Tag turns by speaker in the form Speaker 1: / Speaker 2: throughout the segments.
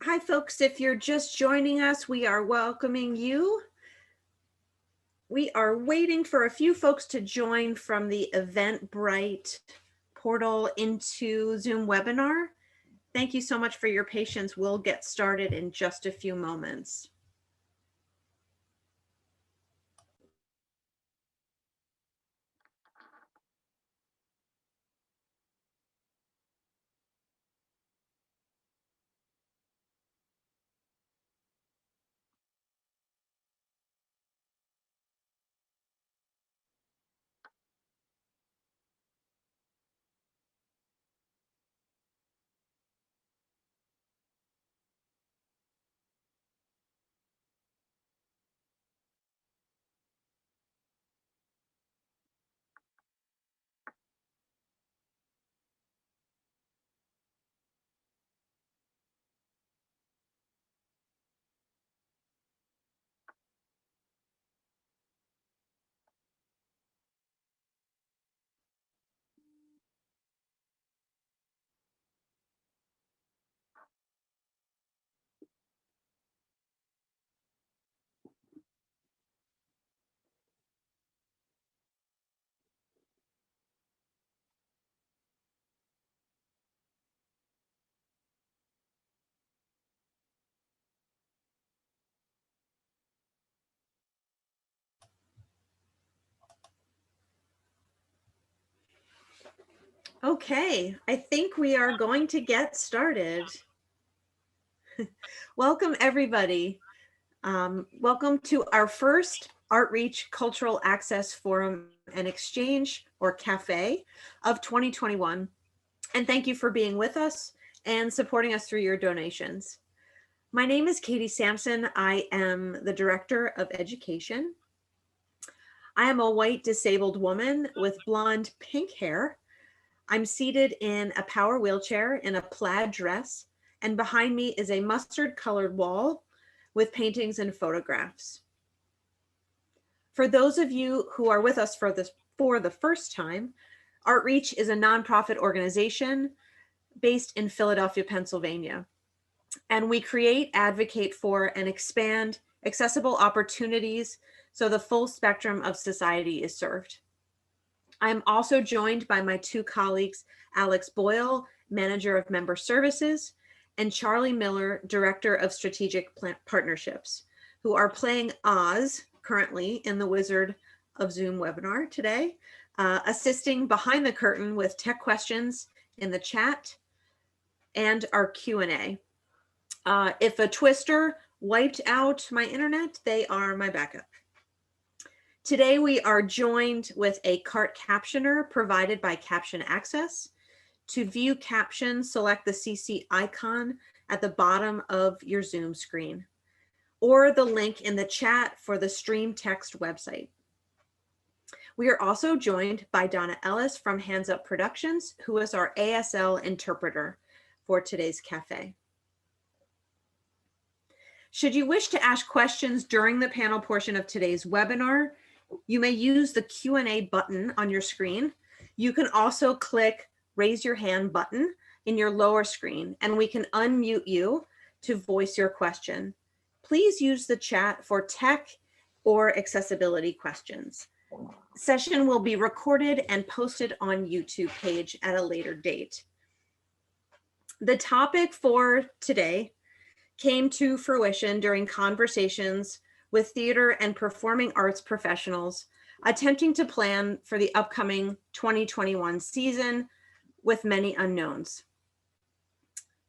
Speaker 1: Hi, folks. If you're just joining us, we are welcoming you. We are waiting for a few folks to join from the Eventbrite portal into Zoom webinar. Thank you so much for your patience. We'll get started in just a few moments. Okay, I think we are going to get started. Welcome, everybody. Welcome to our first Outreach Cultural Access Forum and Exchange, or CAFE, of 2021. And thank you for being with us and supporting us through your donations. My name is Katy Sampson. I am the Director of Education. I am a white disabled woman with blonde pink hair. I'm seated in a power wheelchair in a plaid dress, and behind me is a mustard colored wall with paintings and photographs. For those of you who are with us for the first time, Outreach is a nonprofit organization based in Philadelphia, Pennsylvania. And we create, advocate for, and expand accessible opportunities so the full spectrum of society is served. I'm also joined by my two colleagues, Alex Boyle, Manager of Member Services, and Charlie Miller, Director of Strategic Partnerships, who are playing Oz currently in the Wizard of Zoom webinar today, assisting behind the curtain with tech questions in the chat and our Q&A. If a twister wiped out my internet, they are my backup. Today, we are joined with a cart captioner provided by Caption Access. To view captions, select the CC icon at the bottom of your Zoom screen, or the link in the chat for the stream text website. We are also joined by Donna Ellis from Hands Up Productions, who is our ASL interpreter for today's cafe. Should you wish to ask questions during the panel portion of today's webinar, you may use the Q&A button on your screen. You can also click raise your hand button in your lower screen, and we can unmute you to voice your question. Please use the chat for tech or accessibility questions. Session will be recorded and posted on YouTube page at a later date. The topic for today came to fruition during conversations with theater and performing arts professionals attempting to plan for the upcoming 2021 season with many unknowns.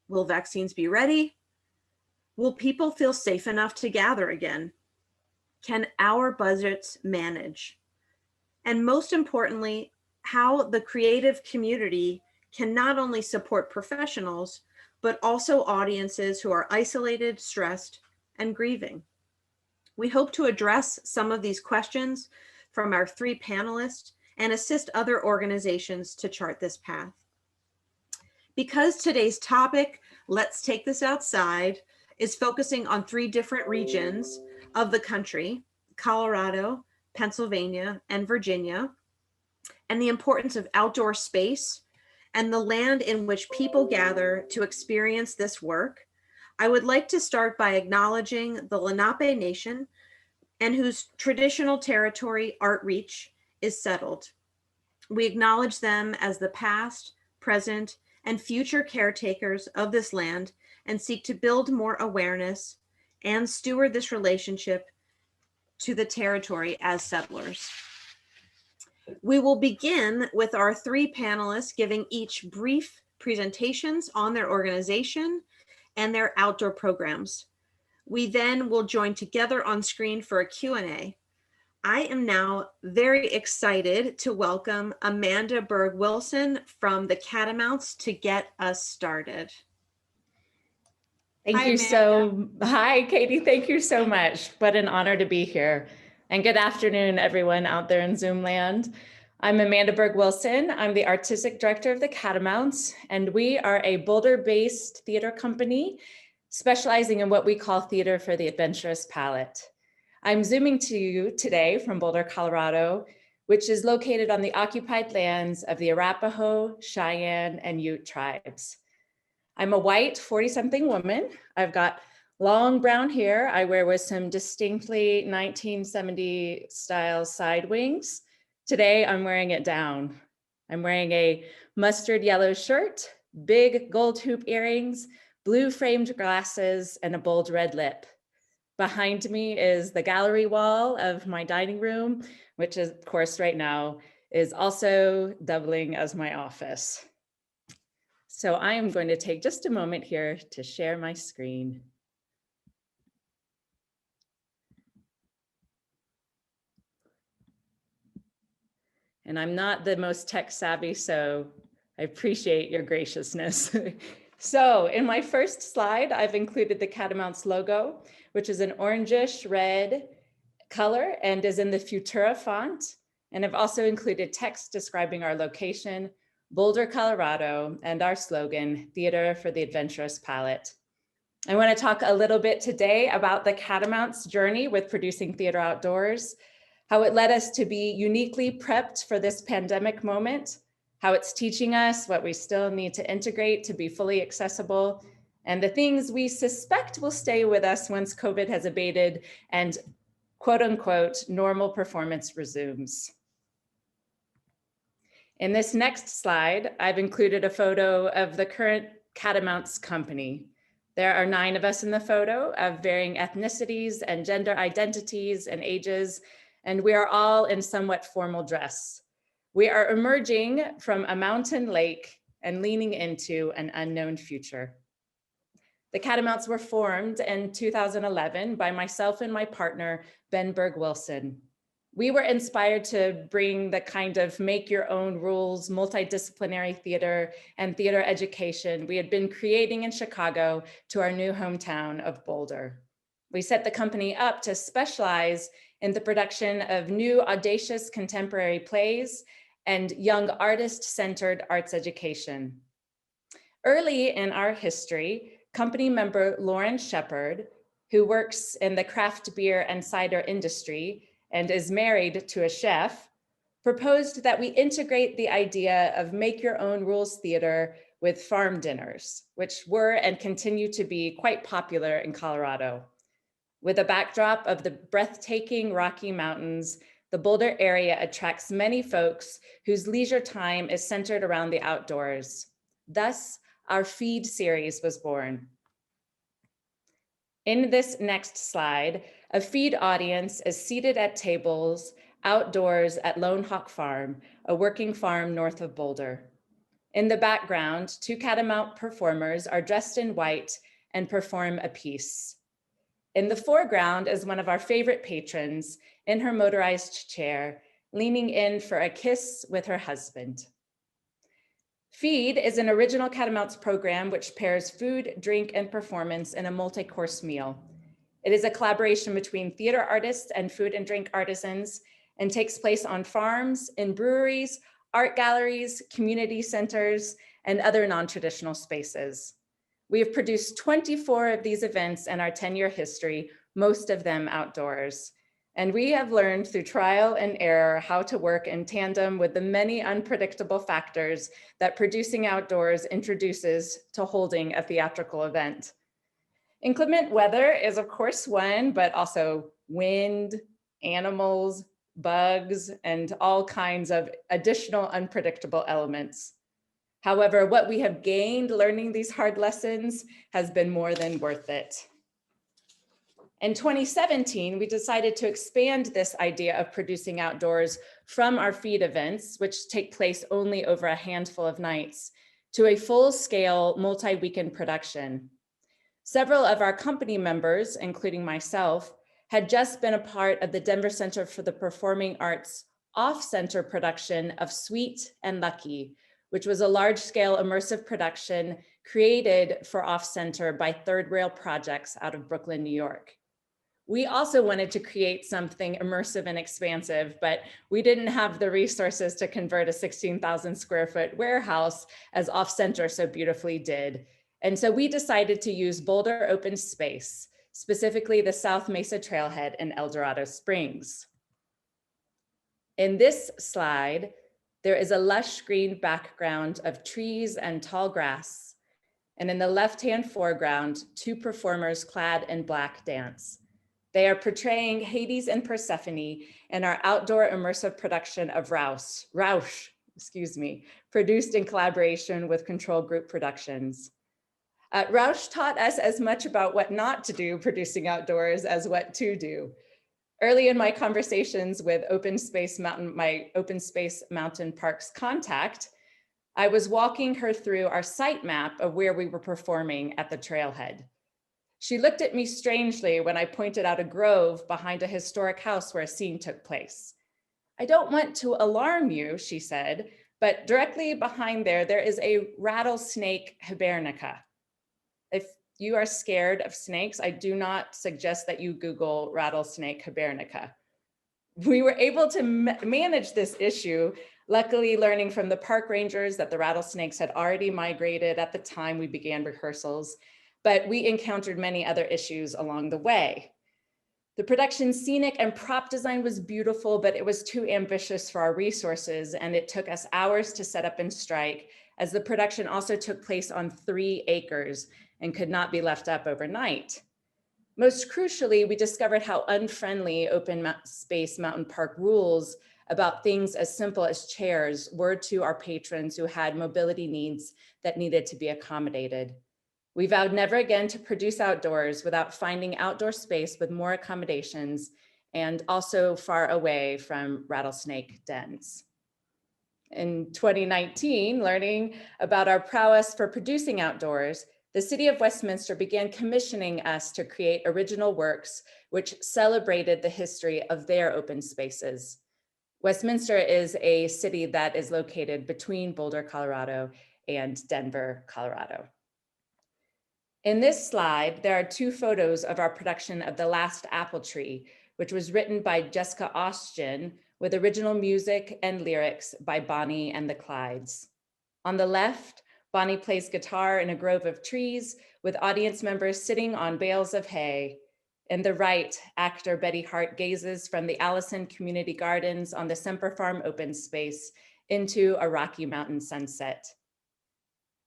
Speaker 1: Will vaccines be ready? Will people feel safe enough to gather again? Can our budgets manage? And most importantly, how the creative community can not only support professionals, but also audiences who are isolated, stressed, and grieving. We hope to address some of these questions from our three panelists and assist other organizations to chart this path. Because today's topic, Let's Take This Outside, is focusing on three different regions of the country, Colorado, Pennsylvania, and Virginia, and the importance of outdoor space and the land in which people gather to experience this work, I would like to start by acknowledging the Lenape Nation and whose traditional territory, Art Reach, is settled. We acknowledge them as the past, present, and future caretakers of this land and seek to build more awareness and steward this relationship to the territory as settlers. We will begin with our three panelists giving each brief presentations on their organization and their outdoor programs. We then will join together on screen for a Q&A. I am now very excited to welcome Amanda Berg Wilson from the Catamounts to get us started.
Speaker 2: Hi, Katy. Thank you so much. What an honor to be here. And good afternoon, everyone out there in Zoom land. I'm Amanda Berg Wilson. I'm the artistic director of the Catamounts, and we are a Boulder-based theater company specializing in what we call theater for the adventurous palate. I'm zooming to you today from Boulder, Colorado, which is located on the occupied lands of the Arapaho, Cheyenne, and Ute tribes. I'm a white 40-something woman. I've got long brown hair I wear with some distinctly 1970 style side wings. Today, I'm wearing it down. I'm wearing a mustard yellow shirt, big gold hoop earrings, blue framed glasses, and a bold red lip. Behind me is the gallery wall of my dining room, which is, of course, right now is also doubling as my office. So I am going to take just a moment here to share my screen. And I'm not the most tech savvy, so I appreciate your graciousness. So in my first slide, I've included the Catamounts logo, which is an orangish red color and is in the Futura font. And I've also included text describing our location, Boulder, Colorado, and our slogan, Theater for the Adventurous Palate. I want to talk a little bit today about the Catamounts' journey with producing theater outdoors, how it led us to be uniquely prepped for this pandemic moment, how it's teaching us what we still need to integrate to be fully accessible, and the things we suspect will stay with us once COVID has abated and quote unquote, normal performance resumes. In this next slide, I've included a photo of the current Catamounts company. There are 9 of us in the photo of varying ethnicities and gender identities and ages, and we are all in somewhat formal dress. We are emerging from a mountain lake and leaning into an unknown future. The Catamounts were formed in 2011 by myself and my partner, Berg Wilson. We were inspired to bring the kind of make your own rules, multidisciplinary theater and theater education we had been creating in Chicago to our new hometown of Boulder. We set the company up to specialize in the production of new audacious contemporary plays and young artist-centered arts education. Early in our history, company member Lauren Shepard, who works in the craft beer and cider industry and is married to a chef, proposed that we integrate the idea of make your own rules theater with farm dinners, which were and continue to be quite popular in Colorado. With a backdrop of the breathtaking Rocky Mountains, the Boulder area attracts many folks whose leisure time is centered around the outdoors. Thus, our Feed series was born. In this next slide, a Feed audience is seated at tables outdoors at Lone Hawk Farm, a working farm north of Boulder. In the background, 2 Catamount performers are dressed in white and perform a piece. In the foreground is one of our favorite patrons in her motorized chair, leaning in for a kiss with her husband. Feed is an original Catamounts program which pairs food, drink, and performance in a multi-course meal. It is a collaboration between theater artists and food and drink artisans and takes place on farms, in breweries, art galleries, community centers, and other non-traditional spaces. We have produced 24 of these events in our 10-year history, most of them outdoors. And we have learned through trial and error how to work in tandem with the many unpredictable factors that producing outdoors introduces to holding a theatrical event. Inclement weather is of course one, but also wind, animals, bugs, and all kinds of additional unpredictable elements. However, what we have gained learning these hard lessons has been more than worth it. In 2017, we decided to expand this idea of producing outdoors from our feed events, which take place only over a handful of nights, to a full-scale multi-weekend production. Several of our company members, including myself, had just been a part of the Denver Center for the Performing Arts off-center production of Sweet and Lucky, which was a large-scale immersive production created for off-center by Third Rail Projects out of Brooklyn, New York. We also wanted to create something immersive and expansive, but we didn't have the resources to convert a 16,000 square foot warehouse as off-center so beautifully did. And so we decided to use Boulder open space, specifically the South Mesa Trailhead in El Dorado Springs. In this slide, there is a lush green background of trees and tall grass. And in the left-hand foreground, two performers clad in black dance. They are portraying Hades and Persephone in our outdoor immersive production of Rausch, produced in collaboration with Control Group Productions. Rausch taught us as much about what not to do producing outdoors as what to do. Early in my conversations with my Open Space Mountain Parks contact, I was walking her through our site map of where we were performing at the trailhead. She looked at me strangely when I pointed out a grove behind a historic house where a scene took place. "I don't want to alarm you," she said, "but directly behind there is a rattlesnake hibernica. If you are scared of snakes, I do not suggest that you Google rattlesnake hibernica." We were able to manage this issue, luckily learning from the park rangers that the rattlesnakes had already migrated at the time we began rehearsals, but we encountered many other issues along the way. The production's scenic and prop design was beautiful, but it was too ambitious for our resources, and it took us hours to set up and strike, as the production also took place on 3 acres and could not be left up overnight. Most crucially, we discovered how unfriendly open space mountain park rules about things as simple as chairs were to our patrons who had mobility needs that needed to be accommodated. We vowed never again to produce outdoors without finding outdoor space with more accommodations and also far away from rattlesnake dens. In 2019, learning about our prowess for producing outdoors, the City of Westminster began commissioning us to create original works which celebrated the history of their open spaces. Westminster is a city that is located between Boulder, Colorado and Denver, Colorado. In this slide, there are 2 photos of our production of The Last Apple Tree, which was written by Jessica Austin with original music and lyrics by Bonnie and the Clydes. On the left, Bonnie plays guitar in a grove of trees with audience members sitting on bales of hay. In the right, actor Betty Hart gazes from the Allison Community Gardens on the Semper Farm open space into a Rocky Mountain sunset.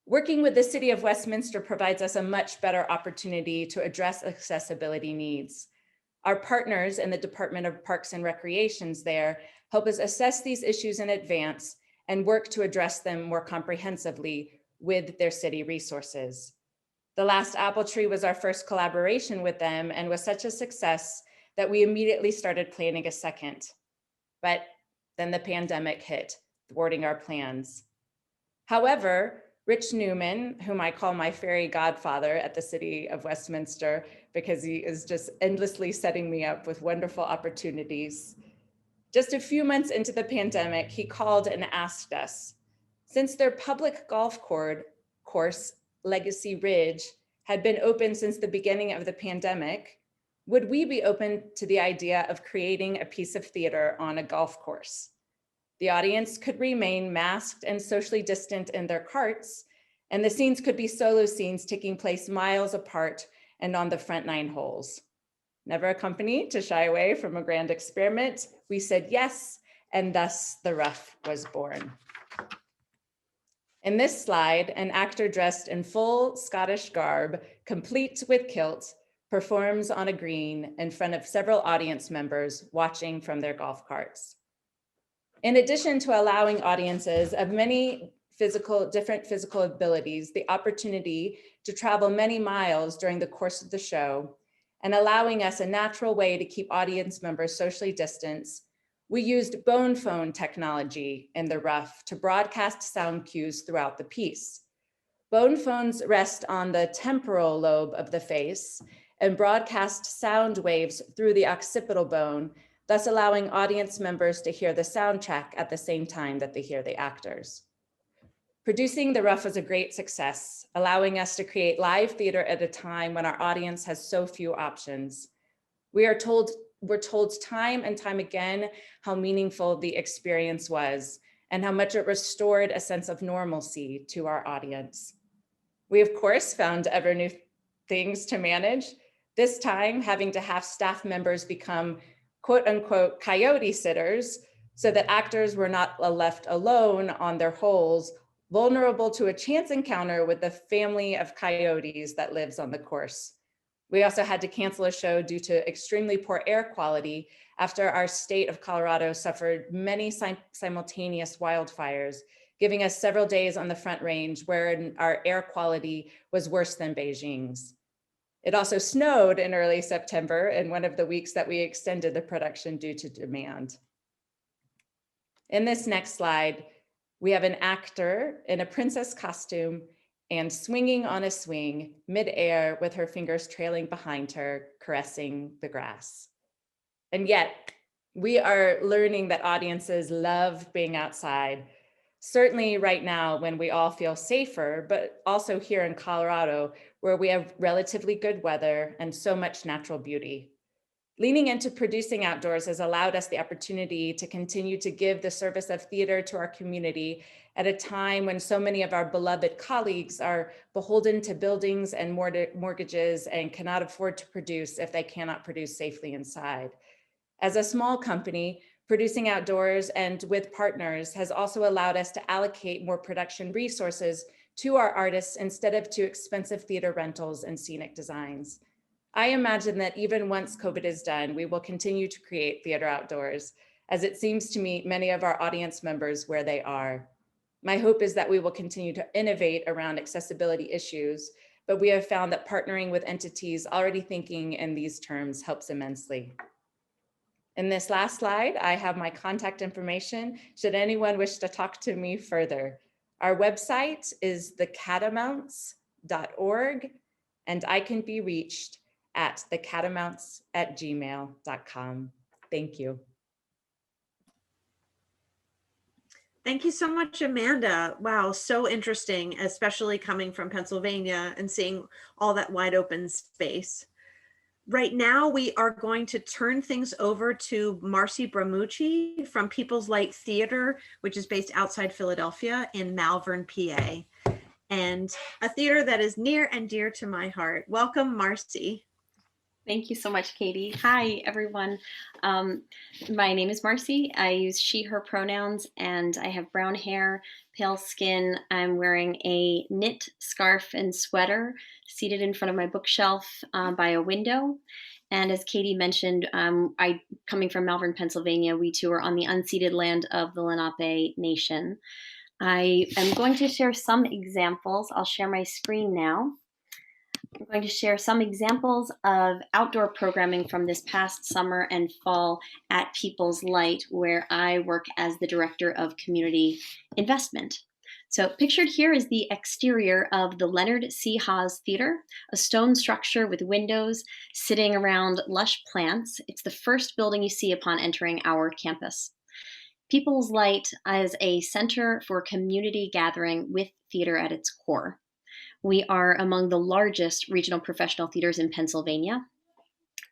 Speaker 2: Working with the City of Westminster provides us a much better opportunity to address accessibility needs. Our partners in the Department of Parks and Recreations there help us assess these issues in advance and work to address them more comprehensively with their city resources. The Last Apple Tree was our first collaboration with them and was such a success that we immediately started planning a second. But then the pandemic hit, thwarting our plans. However, Rich Newman, whom I call my fairy godfather at the City of Westminster because he is just endlessly setting me up with wonderful opportunities. Just a few months into the pandemic, he called and asked us, since their public golf course, Legacy Ridge, had been open since the beginning of the pandemic, would we be open to the idea of creating a piece of theater on a golf course? The audience could remain masked and socially distant in their carts, and the scenes could be solo scenes taking place miles apart and on the front 9 holes. Never a company to shy away from a grand experiment, we said yes, and thus the Rough was born. In this slide, an actor dressed in full Scottish garb, complete with kilt, performs on a green in front of several audience members watching from their golf carts. In addition to allowing audiences of many different physical abilities the opportunity to travel many miles during the course of the show, and allowing us a natural way to keep audience members socially distanced, we used bone phone technology in the rough to broadcast sound cues throughout the piece. Bone phones rest on the temporal lobe of the face and broadcast sound waves through the occipital bone, thus allowing audience members to hear the soundtrack at the same time that they hear the actors. Producing the rough was a great success, allowing us to create live theater at a time when our audience has so few options. We're told time and time again how meaningful the experience was and how much it restored a sense of normalcy to our audience. We, of course, found ever new things to manage, this time having to have staff members become quote unquote coyote sitters so that actors were not left alone on their holes, vulnerable to a chance encounter with the family of coyotes that lives on the course. We also had to cancel a show due to extremely poor air quality after our state of Colorado suffered many simultaneous wildfires, giving us several days on the Front Range where our air quality was worse than Beijing's. It also snowed in early September in one of the weeks that we extended the production due to demand. In this next slide, we have an actor in a princess costume and swinging on a swing mid-air with her fingers trailing behind her, caressing the grass. And yet, we are learning that audiences love being outside, certainly right now when we all feel safer, but also here in Colorado, where we have relatively good weather and so much natural beauty. Leaning into producing outdoors has allowed us the opportunity to continue to give the service of theater to our community at a time when so many of our beloved colleagues are beholden to buildings and mortgages and cannot afford to produce if they cannot produce safely inside. As a small company, producing outdoors and with partners has also allowed us to allocate more production resources to our artists instead of to expensive theater rentals and scenic designs. I imagine that even once COVID is done, we will continue to create theater outdoors, as it seems to meet many of our audience members where they are. My hope is that we will continue to innovate around accessibility issues, but we have found that partnering with entities already thinking in these terms helps immensely. In this last slide, I have my contact information should anyone wish to talk to me further. Our website is thecatamounts.org, and I can be reached at thecatamounts@gmail.com. Thank you.
Speaker 1: Thank you so much, Amanda. Wow, so interesting, especially coming from Pennsylvania and seeing all that wide open space. Right now, we are going to turn things over to Marcy Bromucci from People's Light Theater, which is based outside Philadelphia in Malvern, PA, and a theater that is near and dear to my heart. Welcome, Marcy.
Speaker 3: Thank you so much, Katie. Hi, everyone. My name is Marcy. I use she, her pronouns, and I have brown hair, pale skin. I'm wearing a knit scarf and sweater seated in front of my bookshelf by a window. And as Katie mentioned, coming from Malvern, Pennsylvania, we too are on the unceded land of the Lenape Nation. I am going to share some examples. I'll share my screen now. I'm going to share some examples of outdoor programming from this past summer and fall at People's Light, where I work as the Director of Community Investment. So pictured here is the exterior of the Leonard C. Haas Theater, a stone structure with windows sitting around lush plants. It's the first building you see upon entering our campus. People's Light is a center for community gathering with theater at its core. We are among the largest regional professional theaters in Pennsylvania,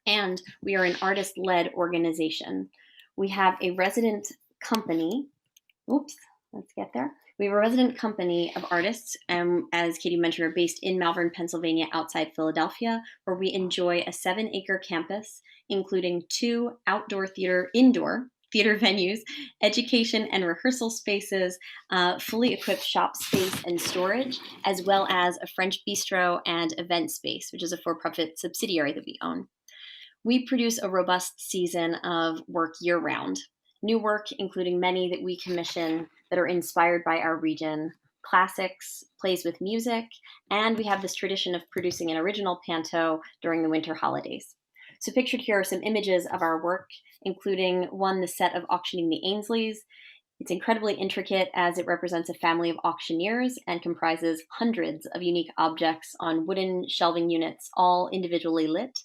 Speaker 3: and we are an artist-led organization. We have a resident company. Oops, let's get there. We have a resident company of artists, as Katie mentioned, are based in Malvern, Pennsylvania, outside Philadelphia, where we enjoy a 7-acre campus, including 2 indoor theater venues, education and rehearsal spaces, fully equipped shop space and storage, as well as a French bistro and event space, which is a for-profit subsidiary that we own. We produce a robust season of work year-round. New work, including many that we commission that are inspired by our region, classics, plays with music, and we have this tradition of producing an original panto during the winter holidays. So pictured here are some images of our work, including one, the set of Auctioning the Ainsleys. It's incredibly intricate as it represents a family of auctioneers and comprises hundreds of unique objects on wooden shelving units, all individually lit.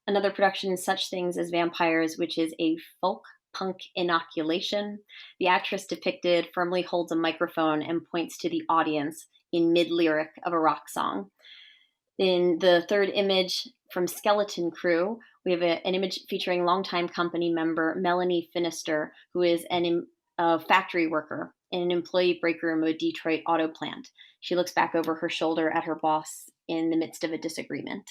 Speaker 3: Another production is Such Things as Vampires, which is a folk punk inoculation. The actress depicted firmly holds a microphone and points to the audience in mid-lyric of a rock song. In the third image from Skeleton Crew, we have an image featuring longtime company member Melanie Finister, who is a factory worker in an employee break room of a Detroit auto plant. She looks back over her shoulder at her boss in the midst of a disagreement.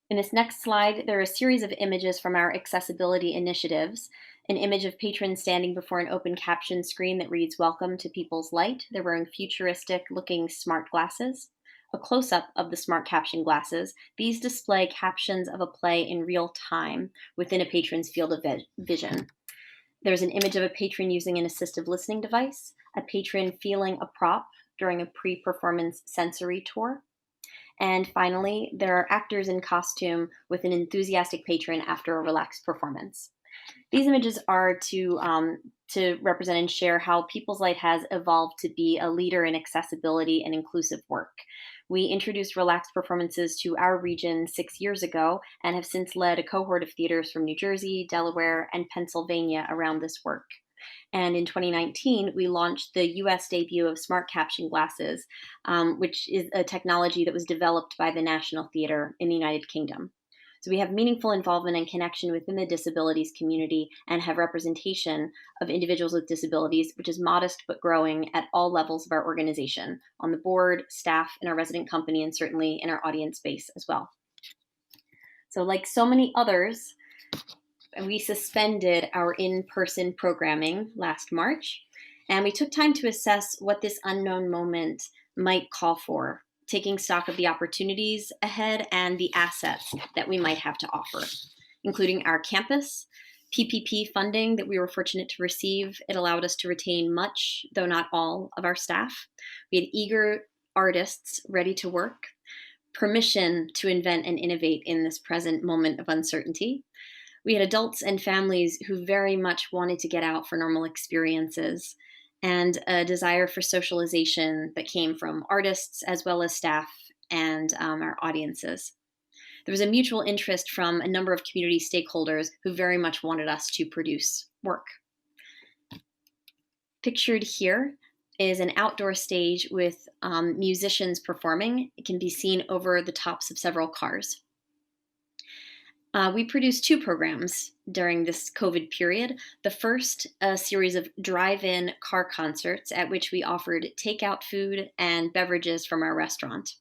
Speaker 3: In this next slide, there are a series of images from our accessibility initiatives. An image of patrons standing before an open caption screen that reads, "Welcome to People's Light." They're wearing futuristic-looking smart glasses. A close-up of the smart caption glasses. These display captions of a play in real time within a patron's field of vision. There's an image of a patron using an assistive listening device, a patron feeling a prop during a pre-performance sensory tour. And finally, there are actors in costume with an enthusiastic patron after a relaxed performance. These images are to represent and share how People's Light has evolved to be a leader in accessibility and inclusive work. We introduced relaxed performances to our region 6 years ago and have since led a cohort of theaters from New Jersey, Delaware, and Pennsylvania around this work. And in 2019, we launched the US debut of smart caption glasses, which is a technology that was developed by the National Theatre in the United Kingdom. So we have meaningful involvement and connection within the disabilities community and have representation of individuals with disabilities, which is modest but growing at all levels of our organization, on the board, staff, in our resident company, and certainly in our audience base as well. So like so many others, we suspended our in-person programming last March, and we took time to assess what this unknown moment might call for, taking stock of the opportunities ahead and the assets that we might have to offer, including our campus, PPP funding that we were fortunate to receive. It allowed us to retain much, though not all, of our staff. We had eager artists ready to work, permission to invent and innovate in this present moment of uncertainty. We had adults and families who very much wanted to get out for normal experiences, and a desire for socialization that came from artists as well as staff and our audiences. There was a mutual interest from a number of community stakeholders who very much wanted us to produce work. Pictured here is an outdoor stage with musicians performing. It can be seen over the tops of several cars. We produced 2 programs during this COVID period. The first, a series of drive-in car concerts at which we offered takeout food and beverages from our restaurant.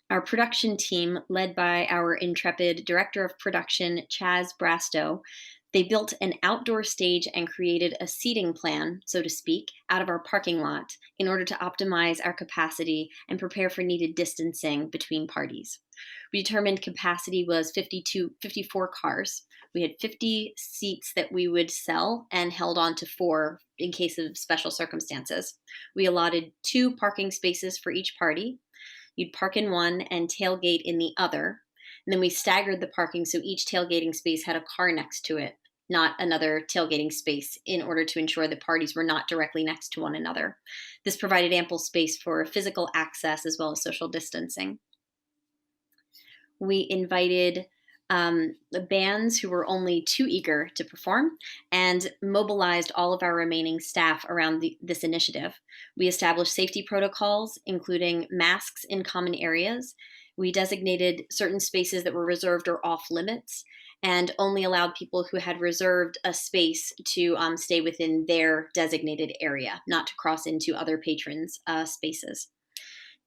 Speaker 3: Our production team, led by our intrepid director of production, Chaz Brastow, they built an outdoor stage and created a seating plan, so to speak, out of our parking lot in order to optimize our capacity and prepare for needed distancing between parties. We determined capacity was 54 cars. We had 50 seats that we would sell and held on to 4 in case of special circumstances. We allotted 2 parking spaces for each party. You'd park in one and tailgate in the other. And then we staggered the parking so each tailgating space had a car next to it, not another tailgating space, in order to ensure that parties were not directly next to one another. This provided ample space for physical access as well as social distancing. We invited the bands who were only too eager to perform and mobilized all of our remaining staff around this initiative. We established safety protocols, including masks in common areas. We designated certain spaces that were reserved or off limits and only allowed people who had reserved a space to stay within their designated area, not to cross into other patrons' spaces.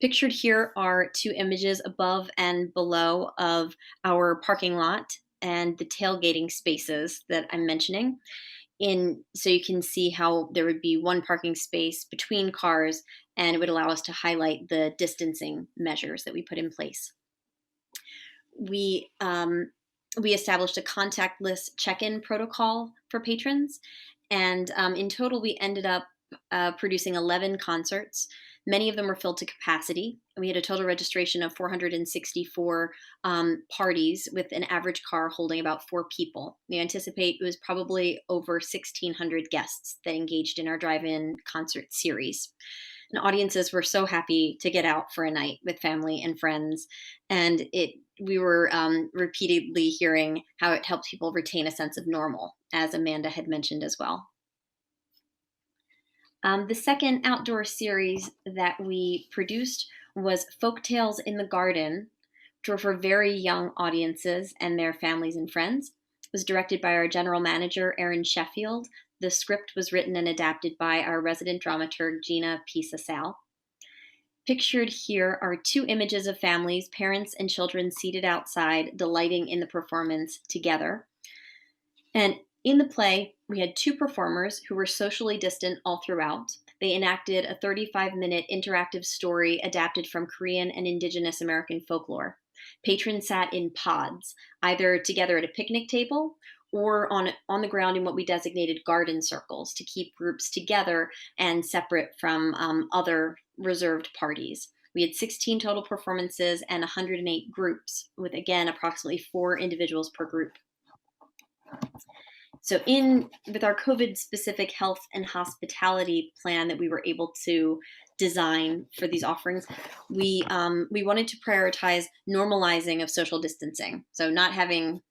Speaker 3: Pictured here are 2 images above and below of our parking lot and the tailgating spaces that I'm mentioning. So you can see how there would be one parking space between cars, and it would allow us to highlight the distancing measures that we put in place. We established a contactless check-in protocol for patrons, and in total, we ended up producing 11 concerts. Many of them were filled to capacity. We had a total registration of 464 parties, with an average car holding about 4 people. We anticipate it was probably over 1,600 guests that engaged in our drive-in concert series. And audiences were so happy to get out for a night with family and friends, and we were repeatedly hearing how it helped people retain a sense of normal, as Amanda had mentioned as well. The second outdoor series that we produced was Folktales in the Garden, which were for very young audiences and their families and friends. It was directed by our general manager, Erin Sheffield. The script was written and adapted by our resident dramaturg, Gina Pisa-Sal. Pictured here are 2 images of families, parents and children seated outside, delighting in the performance together. And in the play, we had 2 performers who were socially distant all throughout. They enacted a 35-minute interactive story adapted from Korean and Indigenous American folklore. Patrons sat in pods, either together at a picnic table or on the ground in what we designated garden circles, to keep groups together and separate from other reserved parties. We had 16 total performances and 108 groups, with, again, approximately 4 individuals per group. So with our COVID-specific health and hospitality plan that we were able to design for these offerings, we wanted to prioritize normalizing of social distancing. So not having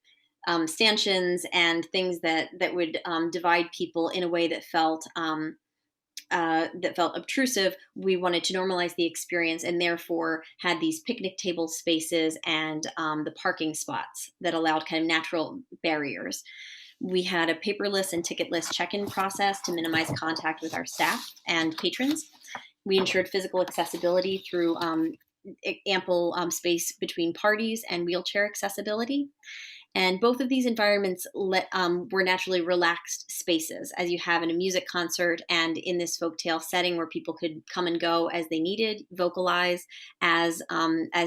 Speaker 3: stanchions and things that would divide people in a way that felt obtrusive. We wanted to normalize the experience, and therefore had these picnic table spaces and the parking spots that allowed kind of natural barriers. We had a paperless and ticketless check-in process to minimize contact with our staff and patrons. We ensured physical accessibility through ample space between parties and wheelchair accessibility. And both of these environments were naturally relaxed spaces, as you have in a music concert and in this folktale setting, where people could come and go as they needed, vocalize as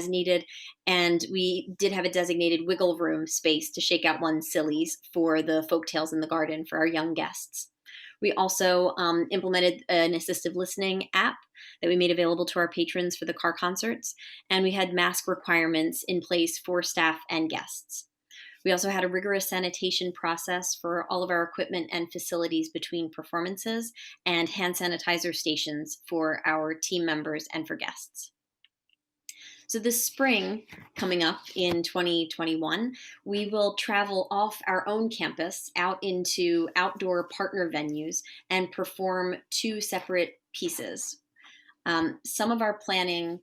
Speaker 3: needed. And we did have a designated wiggle room space to shake out one's sillies for the Folktales in the Garden for our young guests. We also implemented an assistive listening app that we made available to our patrons for the car concerts, and we had mask requirements in place for staff and guests. We also had a rigorous sanitation process for all of our equipment and facilities between performances, and hand sanitizer stations for our team members and for guests. So this spring, coming up in 2021, we will travel off our own campus out into outdoor partner venues and perform 2 separate pieces. Some of our planning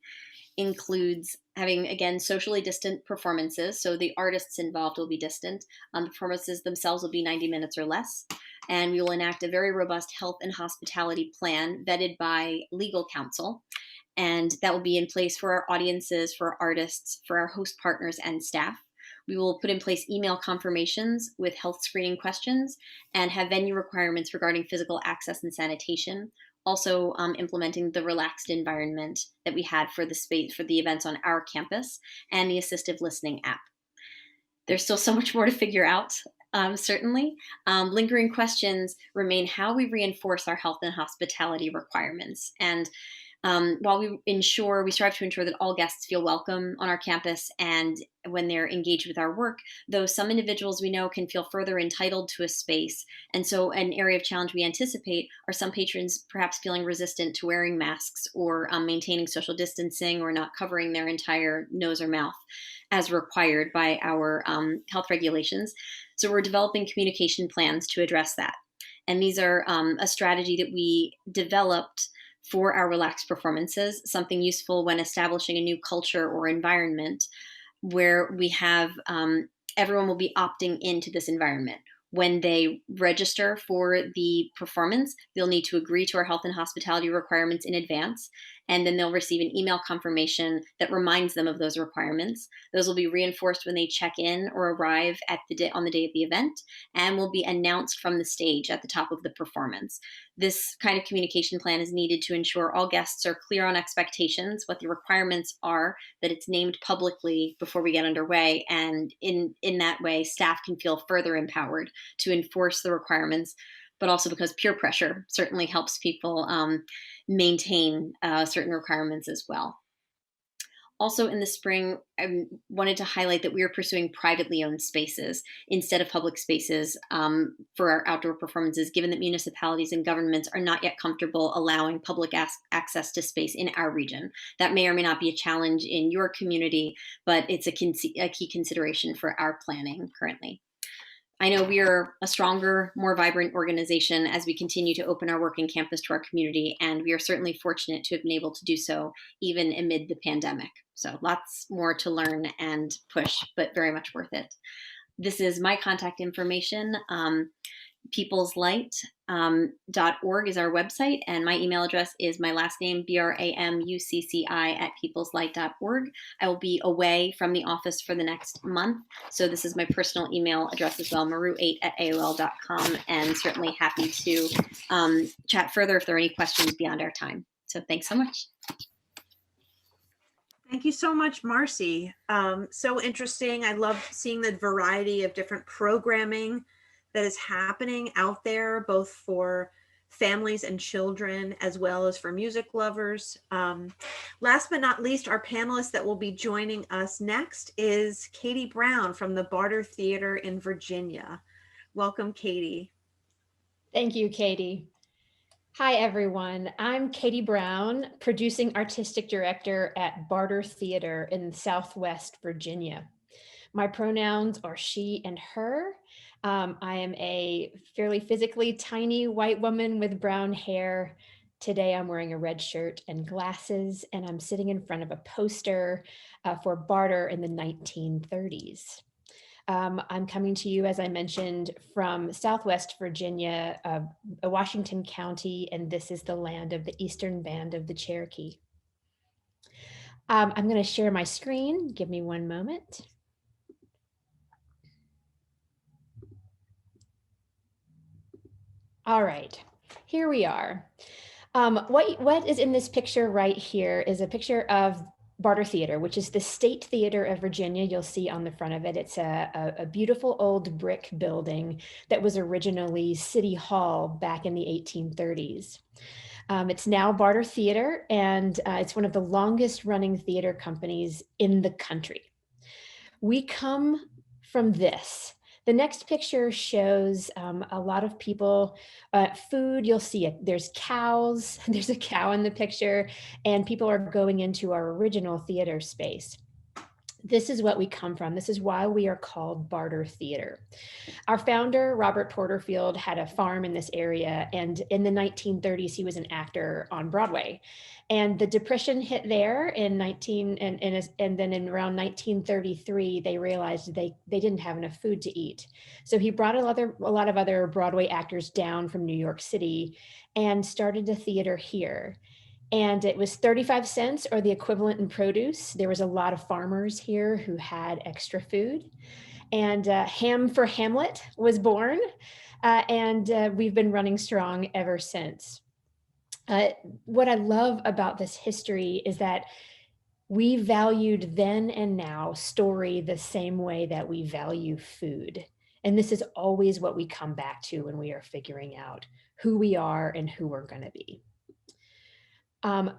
Speaker 3: includes having, again, socially distant performances. So the artists involved will be distant. The performances themselves will be 90 minutes or less. And we will enact a very robust health and hospitality plan vetted by legal counsel. And that will be in place for our audiences, for our artists, for our host partners and staff. We will put in place email confirmations with health screening questions and have venue requirements regarding physical access and sanitation. Also implementing the relaxed environment that we had for the space for the events on our campus, and the assistive listening app. There's still so much more to figure out, certainly. Lingering questions remain how we reinforce our health and hospitality requirements. And while we strive to ensure that all guests feel welcome on our campus and when they're engaged with our work, though some individuals we know can feel further entitled to a space. And so an area of challenge we anticipate are some patrons perhaps feeling resistant to wearing masks or maintaining social distancing or not covering their entire nose or mouth as required by our health regulations. So we're developing communication plans to address that. And these are a strategy that we developed for our relaxed performances, something useful when establishing a new culture or environment where we have everyone will be opting into this environment. when they register for the performance, they'll need to agree to our health and hospitality requirements in advance, and then they'll receive an email confirmation that reminds them of those requirements. Those will be reinforced when they check in or arrive at on the day of the event, and will be announced from the stage at the top of the performance. This kind of communication plan is needed to ensure all guests are clear on expectations, what the requirements are, that it's named publicly before we get underway, and in that way, staff can feel further empowered to enforce the requirements, but also because peer pressure certainly helps people maintain certain requirements as well. Also in the spring, I wanted to highlight that we are pursuing privately owned spaces instead of public spaces for our outdoor performances, given that municipalities and governments are not yet comfortable allowing public access to space in our region. That may or may not be a challenge in your community, but it's a key consideration for our planning currently. I know we are a stronger, more vibrant organization as we continue to open our working campus to our community, and we are certainly fortunate to have been able to do so even amid the pandemic. So lots more to learn and push, but very much worth it. This is my contact information. peopleslight.org is our website, and my email address is my last name, BRAMUCCI @peopleslight.org. I will be away from the office for the next month, so this is my personal email address as well, maru8@aol.com, and certainly happy to chat further if there are any questions beyond our time. So thanks so much.
Speaker 1: Thank you so much, Marcy. So interesting. I love seeing the variety of different programming that is happening out there, both for families and children, as well as for music lovers. Last but not least, our panelist that will be joining us next is Katy Brown from the Barter Theater in Virginia. Welcome, Katy.
Speaker 4: Thank you, Katy. Hi, everyone. I'm Katy Brown, producing artistic director at Barter Theater in Southwest Virginia. My pronouns are she and her. I am a fairly physically tiny white woman with brown hair. Today I'm wearing a red shirt and glasses, and I'm sitting in front of a poster for Barter in the 1930s. I'm coming to you, as I mentioned, from Southwest Virginia, Washington County, and this is the land of the Eastern Band of the Cherokee. I'm going to share my screen. Give me one moment. All right, here we are. What is in this picture right here is a picture of Barter Theater, which is the State Theater of Virginia. You'll see on the front of it, it's a beautiful old brick building that was originally City Hall back in the 1830s. It's now Barter Theater, and it's one of the longest running theater companies in the country. We come from this. The next picture shows a lot of people, food, you'll see it. There's cows, there's a cow in the picture, and people are going into our original theater space. This is what we come from. This is why we are called Barter Theater. Our founder, Robert Porterfield, had a farm in this area, and in the 1930s, he was an actor on Broadway. And the Depression hit there in and then in around 1933, they realized they didn't have enough food to eat. So he brought a lot of other Broadway actors down from New York City and started a theater here. And it was 35 cents or the equivalent in produce. There was a lot of farmers here who had extra food. And Ham for Hamlet was born. And we've been running strong ever since. What I love about this history is that we valued then and now story the same way that we value food. And this is always what we come back to when we are figuring out who we are and who we're going to be.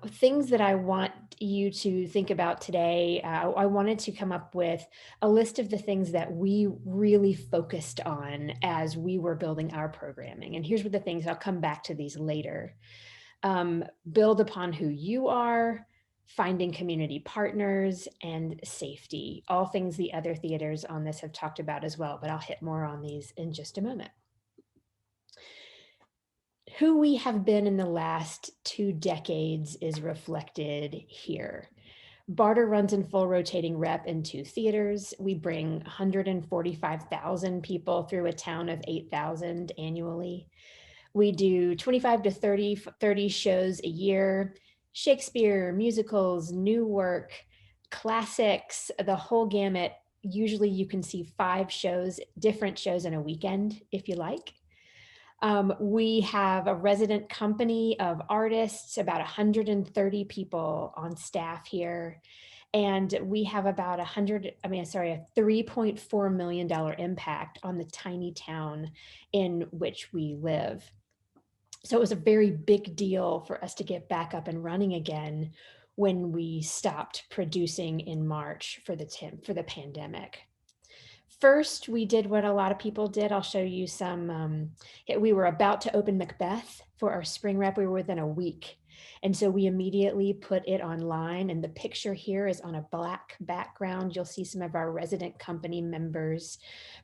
Speaker 4: Things that I want you to think about today, I wanted to come up with a list of the things that we really focused on as we were building our programming. And here's what the things, I'll come back to these later. Build upon who you are, finding community partners, and safety. All things the other theaters on this have talked about as well, but I'll hit more on these in just a moment. Who we have been in the last 2 decades is reflected here. Barter runs in full rotating rep in 2 theaters. We bring 145,000 people through a town of 8,000 annually. We do 25 to 30 shows a year, Shakespeare, musicals, new work, classics, the whole gamut. Usually you can see 5 shows, different shows in a weekend if you like. We have a resident company of artists, about 130 people on staff here. And we have about a $3.4 million impact on the tiny town in which we live. So it was a very big deal for us to get back up and running again when we stopped producing in March for the pandemic. First, we did what a lot of people did. I'll show you some. We were about to open Macbeth for our spring rep. We were within a week. And so we immediately put it online. And the picture here is on a black background. You'll see some of our resident company members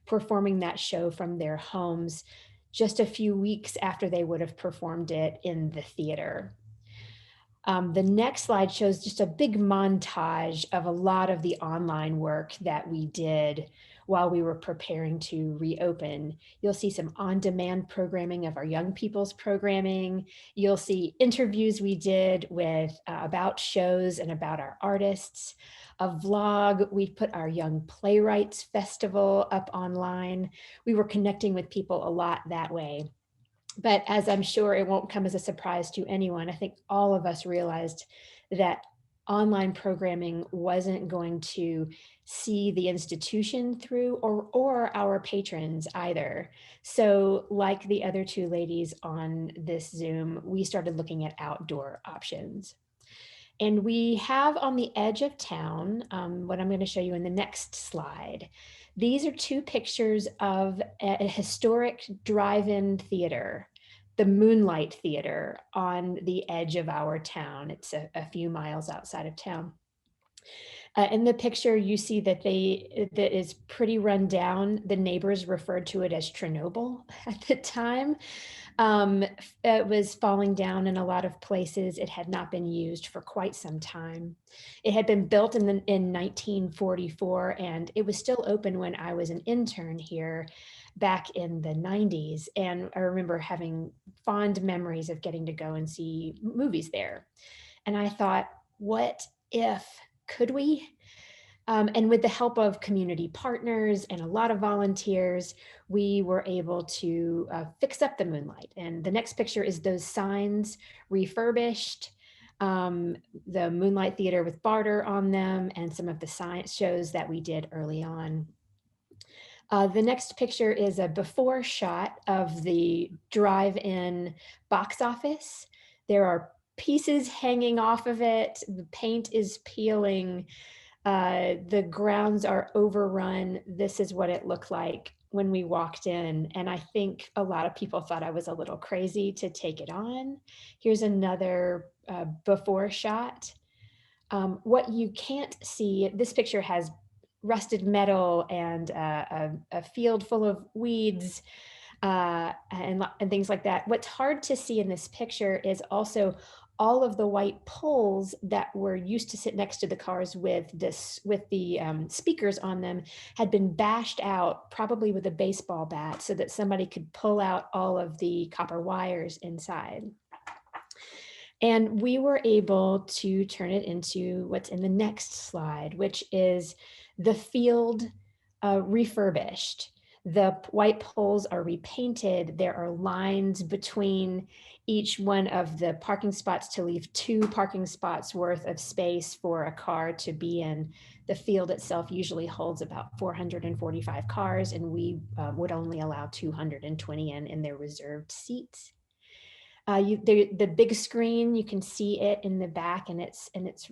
Speaker 4: performing that show from their homes just a few weeks after they would have performed it in the theater. The next slide shows just a big montage of a lot of the online work that we did while we were preparing to reopen. You'll see some on-demand programming of our young people's programming. You'll see interviews we did with about shows and about our artists. A vlog, we put our Young Playwrights Festival up online. We were connecting with people a lot that way. But as I'm sure it won't come as a surprise to anyone, I think all of us realized that online programming wasn't going to see the institution through or our patrons either. So like the other 2 ladies on this Zoom, we started looking at outdoor options. And we have on the edge of town, what I'm going to show you in the next slide. These are 2 pictures of a historic drive-in theater, the Moonlight Theater, on the edge of our town. It's a few miles outside of town. In the picture, you see that that is pretty run down. The neighbors referred to it as Chernobyl at the time. It was falling down in a lot of places. It had not been used for quite some time. It had been built in 1944, and it was still open when I was an intern here back in the 90s. And I remember having fond memories of getting to go and see movies there. And I thought, what if, could we? And with the help of community partners and a lot of volunteers, we were able to fix up the Moonlight. And the next picture is those signs refurbished, the Moonlight Theater with Barter on them, and some of the science shows that we did early on. The next picture is a before shot of the drive-in box office. There are pieces hanging off of it. The paint is peeling. The grounds are overrun. This is what it looked like when we walked in. And I think a lot of people thought I was a little crazy to take it on. Here's another before shot. What you can't see, this picture has rusted metal and a field full of weeds and things like that. What's hard to see in this picture is also all of the white poles that were used to sit next to the cars with the speakers on them had been bashed out, probably with a baseball bat, so that somebody could pull out all of the copper wires inside. And we were able to turn it into what's in the next slide, which is the field refurbished. The white poles are repainted. There are lines between each one of the parking spots to leave 2 parking spots worth of space for a car to be in. The field itself usually holds about 445 cars, and we would only allow 220 in their reserved seats. The big screen, you can see it in the back in its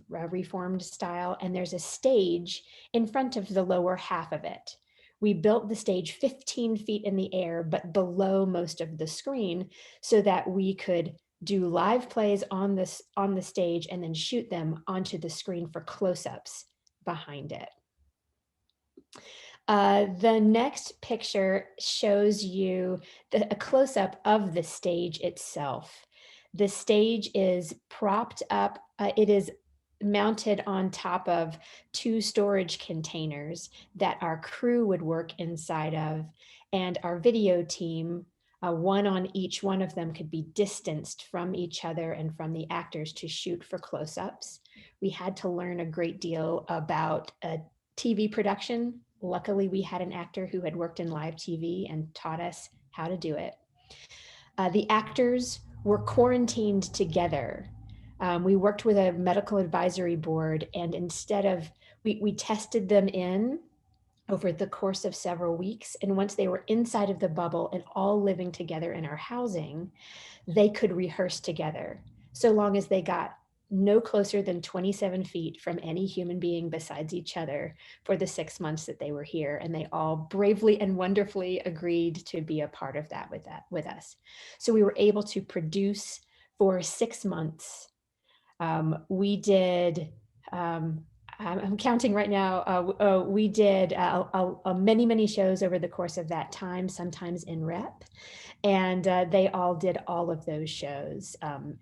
Speaker 4: reformed style, and there's a stage in front of the lower half of it. We built the stage 15 feet in the air, but below most of the screen, so that we could do live plays on the stage and then shoot them onto the screen for close-ups behind it. The next picture shows you a close-up of the stage itself. The stage is propped up. It is mounted on top of 2 storage containers that our crew would work inside of, and our video team, one on each one of them, could be distanced from each other and from the actors to shoot for close-ups. We had to learn a great deal about TV production. Luckily, we had an actor who had worked in live TV and taught us how to do it. The actors were quarantined together. We worked with a medical advisory board, and instead of, we tested them in over the course of several weeks. And once they were inside of the bubble and all living together in our housing, they could rehearse together, so long as they got no closer than 27 feet from any human being besides each other for the 6 months that they were here. And they all bravely and wonderfully agreed to be a part of that with us. So we were able to produce for 6 months. We did, I'm counting right now, we did many, many shows over the course of that time, sometimes in rep. And they all did all of those shows,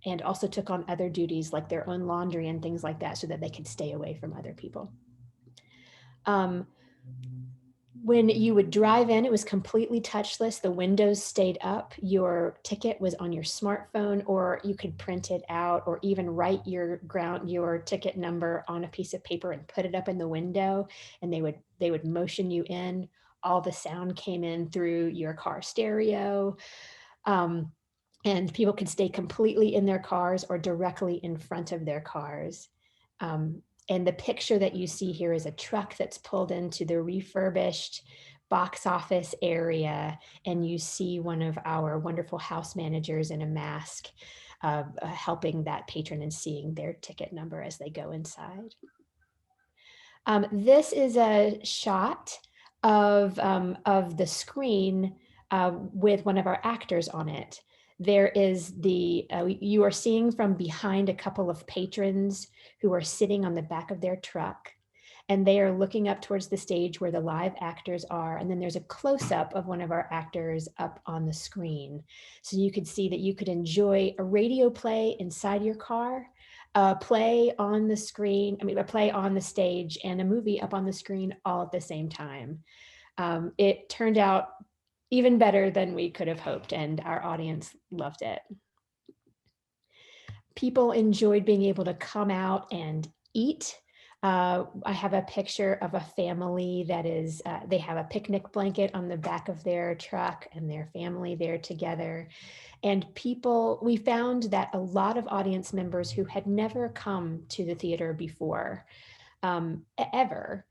Speaker 4: and also took on other duties like their own laundry and things like that so that they could stay away from other people. When you would drive in, it was completely touchless. The windows stayed up. Your ticket was on your smartphone, or you could print it out, or even write your ticket number on a piece of paper and put it up in the window, and they would motion you in. All the sound came in through your car stereo. And people could stay completely in their cars or directly in front of their cars. And the picture that you see here is a truck that's pulled into the refurbished box office area. And you see one of our wonderful house managers in a mask helping that patron and seeing their ticket number as they go inside. This is a shot of the screen with one of our actors on it. There is you are seeing from behind a couple of patrons who are sitting on the back of their truck, and they are looking up towards the stage where the live actors are. And then there's a close-up of one of our actors up on the screen. So you could see that you could enjoy a radio play inside your car, play on the screen, a play on the stage, and a movie up on the screen all at the same time. It turned out even better than we could have hoped, and our audience loved it. People enjoyed being able to come out and eat. I have a picture of a family that is, they have a picnic blanket on the back of their truck and their family there together. And we found that a lot of audience members who had never come to the theater before, ever,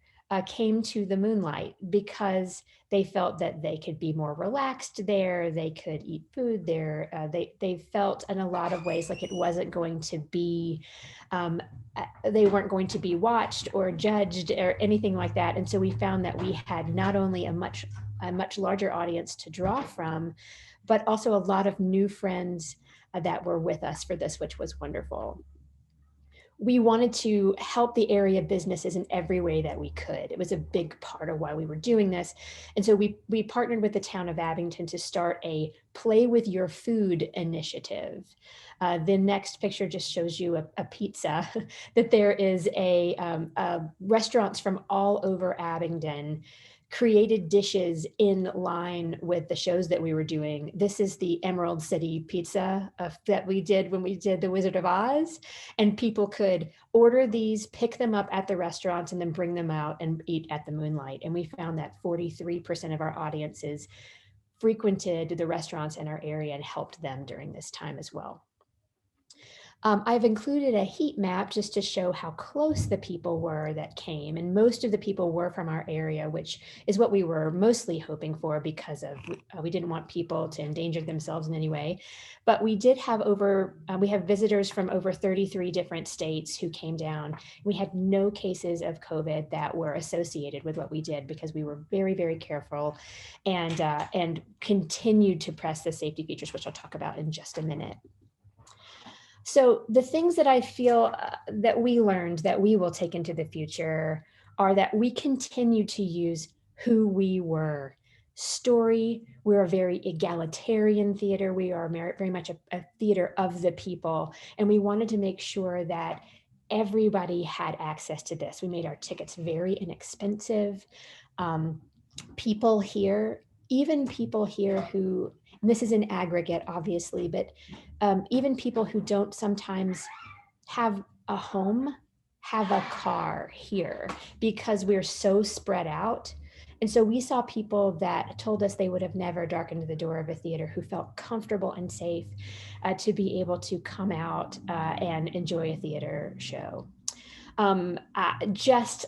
Speaker 4: came to the Moonlight because they felt that they could be more relaxed there, they could eat food there, they felt in a lot of ways like it wasn't going to be, they weren't going to be watched or judged or anything like that. And so we found that we had not only a much larger audience to draw from, but also a lot of new friends that were with us for this, which was wonderful. We wanted to help the area businesses in every way that we could. It was a big part of why we were doing this. And so we partnered with the town of Abington to start a Play with Your Food initiative. The next picture just shows you a pizza, that there is restaurants from all over Abington created dishes in line with the shows that we were doing. This is the Emerald City pizza that we did when we did The Wizard of Oz, and people could order these, pick them up at the restaurants, and then bring them out and eat at the Moonlight. And we found that 43% of our audiences frequented the restaurants in our area and helped them during this time as well. I've included a heat map just to show how close the people were that came, and most of the people were from our area, which is what we were mostly hoping for because of we didn't want people to endanger themselves in any way. But we did have we have visitors from over 33 different states who came down. We had no cases of COVID that were associated with what we did because we were very, very careful and continued to press the safety features, which I'll talk about in just a minute. So the things that I feel that we learned that we will take into the future are that we continue to use who we were. Story, we're a very egalitarian theater. We are very much a theater of the people. And we wanted to make sure that everybody had access to this. We made our tickets very inexpensive. People here, even people here who, and this is an aggregate obviously, but even people who don't sometimes have a home, have a car here because we're so spread out. And so we saw people that told us they would have never darkened the door of a theater, who felt comfortable and safe to be able to come out and enjoy a theater show. Just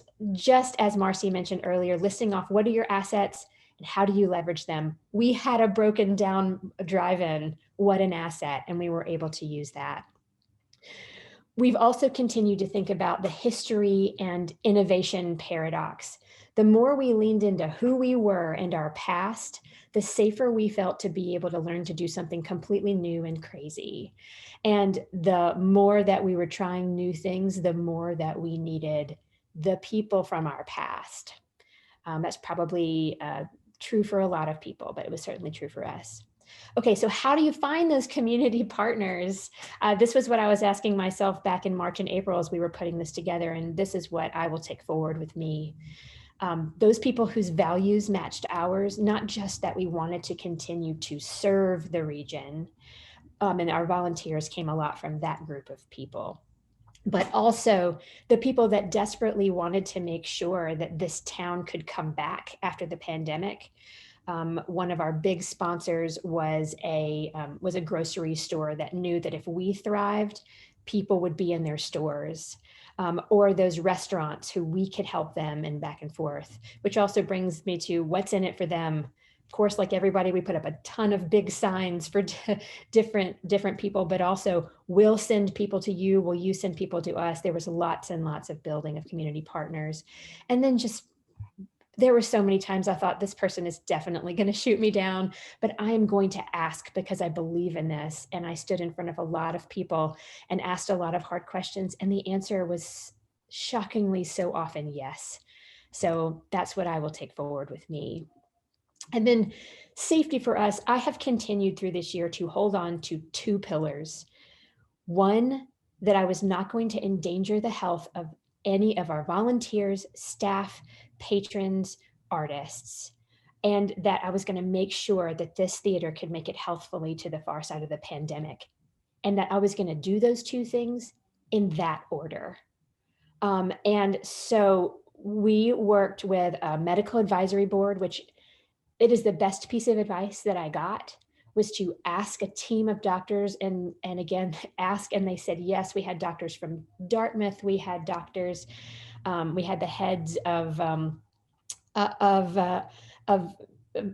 Speaker 4: as Marcy mentioned earlier, listing off what are your assets and how do you leverage them? We had a broken down drive-in, what an asset, and we were able to use that. We've also continued to think about the history and innovation paradox. The more we leaned into who we were and our past, the safer we felt to be able to learn to do something completely new and crazy. And the more that we were trying new things, the more that we needed the people from our past. That's probably true for a lot of people, but it was certainly true for us. Okay, so how do you find those community partners? This was what I was asking myself back in March and April as we were putting this together, and this is what I will take forward with me. Those people whose values matched ours, not just that we wanted to continue to serve the region, and our volunteers came a lot from that group of people, but also the people that desperately wanted to make sure that this town could come back after the pandemic. One of our big sponsors was a grocery store that knew that if we thrived, people would be in their stores, or those restaurants who we could help them and back and forth, which also brings me to what's in it for them. Of course, like everybody, we put up a ton of big signs for different people, but also we'll send people to you, will you send people to us? There was lots and lots of building of community partners. And then there were so many times I thought this person is definitely going to shoot me down, but I am going to ask because I believe in this. And I stood in front of a lot of people and asked a lot of hard questions. And the answer was shockingly so often yes. So that's what I will take forward with me. And then safety for us, I have continued through this year to hold on to two pillars. One, that I was not going to endanger the health of any of our volunteers, staff, patrons, artists, and that I was going to make sure that this theater could make it healthfully to the far side of the pandemic, and that I was going to do those two things in that order. And so we worked with a medical advisory board, which it is the best piece of advice that I got, was to ask a team of doctors and again, ask, and they said, yes. We had doctors from Dartmouth. We had doctors, we had the heads of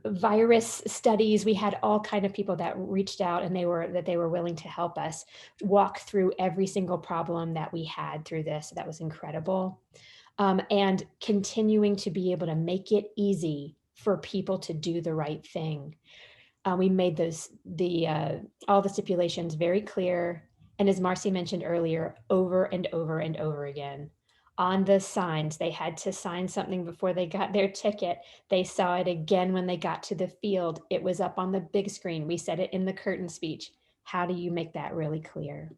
Speaker 4: virus studies. We had all kind of people that reached out and they were willing to help us walk through every single problem that we had through this. That was incredible. And continuing to be able to make it easy for people to do the right thing. We made all the stipulations very clear. And as Marcy mentioned earlier, over and over and over again. On the signs, they had to sign something before they got their ticket. They saw it again when they got to the field. It was up on the big screen. We said it in the curtain speech. How do you make that really clear?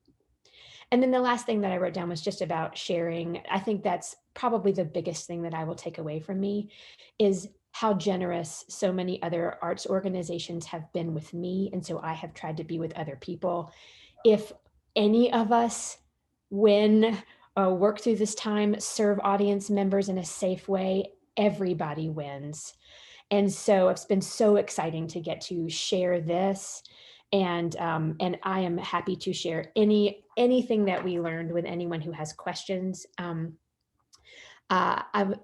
Speaker 4: And then the last thing that I wrote down was just about sharing. I think that's probably the biggest thing that I will take away from me is how generous so many other arts organizations have been with me. And so I have tried to be with other people. If any of us work through this time, serve audience members in a safe way, everybody wins. And so it's been so exciting to get to share this. And I am happy to share anything that we learned with anyone who has questions.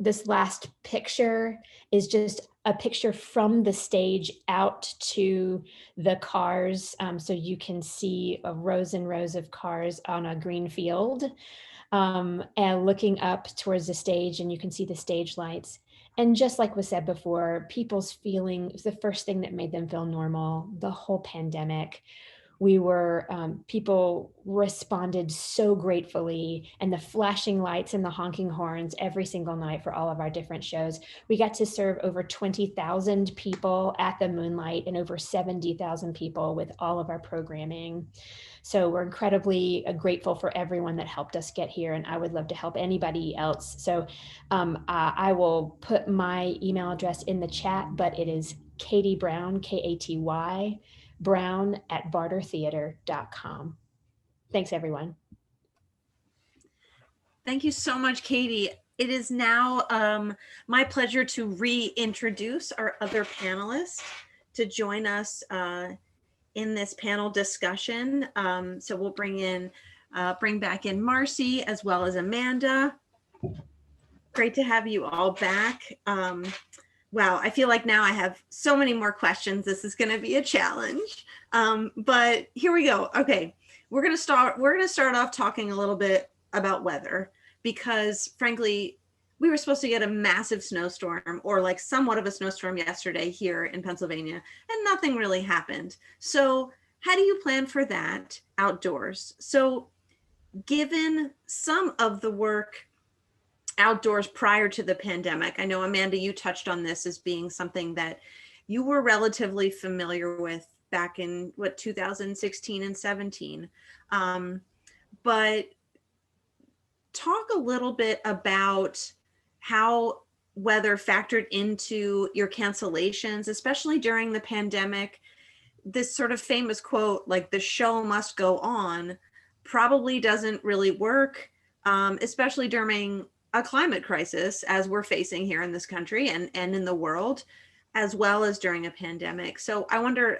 Speaker 4: This last picture is just a picture from the stage out to the cars. So you can see rows and rows of cars on a green field and looking up towards the stage, and you can see the stage lights. And just like was said before, people's feeling was the first thing that made them feel normal, the whole pandemic. People responded so gratefully, and the flashing lights and the honking horns every single night for all of our different shows. We got to serve over 20,000 people at the Moonlight and over 70,000 people with all of our programming. So we're incredibly grateful for everyone that helped us get here, and I would love to help anybody else. So I will put my email address in the chat, but it is Katy Brown, Katy Brown at bartertheater.com. Thanks, everyone.
Speaker 1: Thank you so much, Katy. It is now my pleasure to reintroduce our other panelists to join us in this panel discussion. So we'll bring back in Marcy as well as Amanda. Great to have you all back. Wow, I feel like now I have so many more questions. This is going to be a challenge, but here we go. Okay, we're going to start off talking a little bit about weather, because frankly, we were supposed to get a massive snowstorm, or like somewhat of a snowstorm yesterday here in Pennsylvania, and nothing really happened. So how do you plan for that outdoors? So given some of the work outdoors prior to the pandemic, I know, Amanda, you touched on this as being something that you were relatively familiar with back in 2016 and 17. But talk a little bit about how weather factored into your cancellations, especially during the pandemic. This sort of famous quote, like "the show must go on," probably doesn't really work, especially during a climate crisis as we're facing here in this country and in the world, as well as during a pandemic. So I wonder,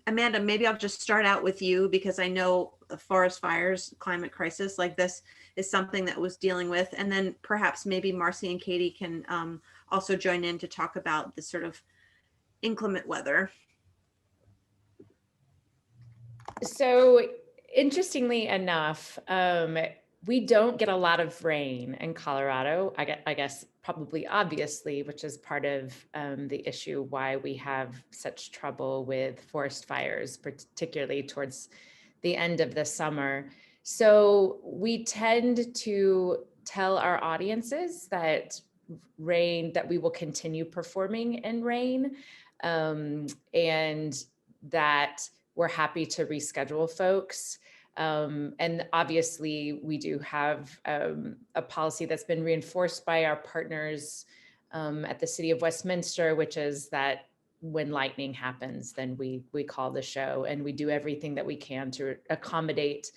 Speaker 1: Amanda, maybe I'll just start out with you, because I know forest fires, climate crisis like this is something that was dealing with. And then perhaps maybe Marcy and Katy can also join in to talk about this sort of inclement weather.
Speaker 2: So interestingly enough, we don't get a lot of rain in Colorado, I guess probably obviously, which is part of the issue why we have such trouble with forest fires, particularly towards the end of the summer. So we tend to tell our audiences that we will continue performing in rain, and that we're happy to reschedule folks. And obviously we do have a policy that's been reinforced by our partners at the City of Westminster, which is that when lightning happens, then we call the show, and we do everything that we can to accommodate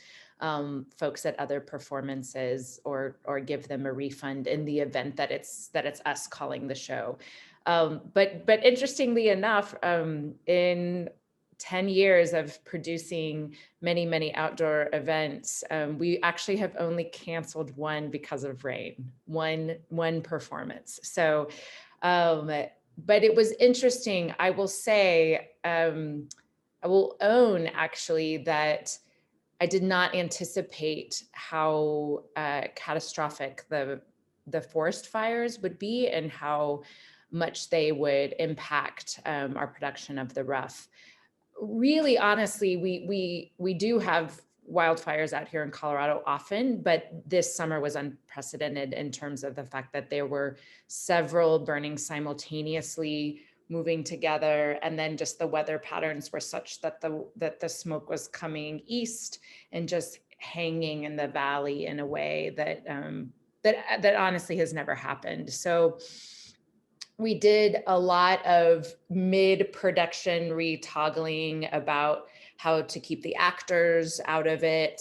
Speaker 2: folks at other performances, or give them a refund in the event that it's us calling the show. But interestingly enough, in 10 years of producing many outdoor events, we actually have only canceled one because of rain, one performance. So, but it was interesting. I will say, I will own actually that I did not anticipate how catastrophic the forest fires would be, and how much they would impact our production of the rough. Really, honestly, we do have wildfires out here in Colorado often, but this summer was unprecedented in terms of the fact that there were several burning simultaneously, moving together, and then just the weather patterns were such that the smoke was coming east and just hanging in the valley in a way that that honestly has never happened. So we did a lot of mid-production retoggling about how to keep the actors out of it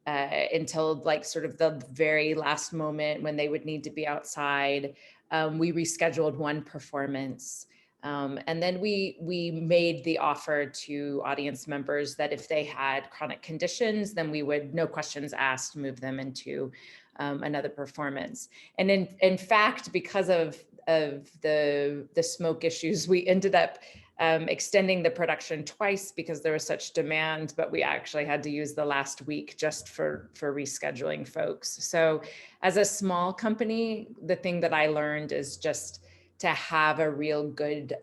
Speaker 2: until like sort of the very last moment when they would need to be outside. We rescheduled one performance. And then we made the offer to audience members that if they had chronic conditions, then we would, no questions asked, move them into another performance. And in fact, because of the smoke issues, we ended up extending the production twice because there was such demand, but we actually had to use the last week just for rescheduling folks. So as a small company, the thing that I learned is just to have a real good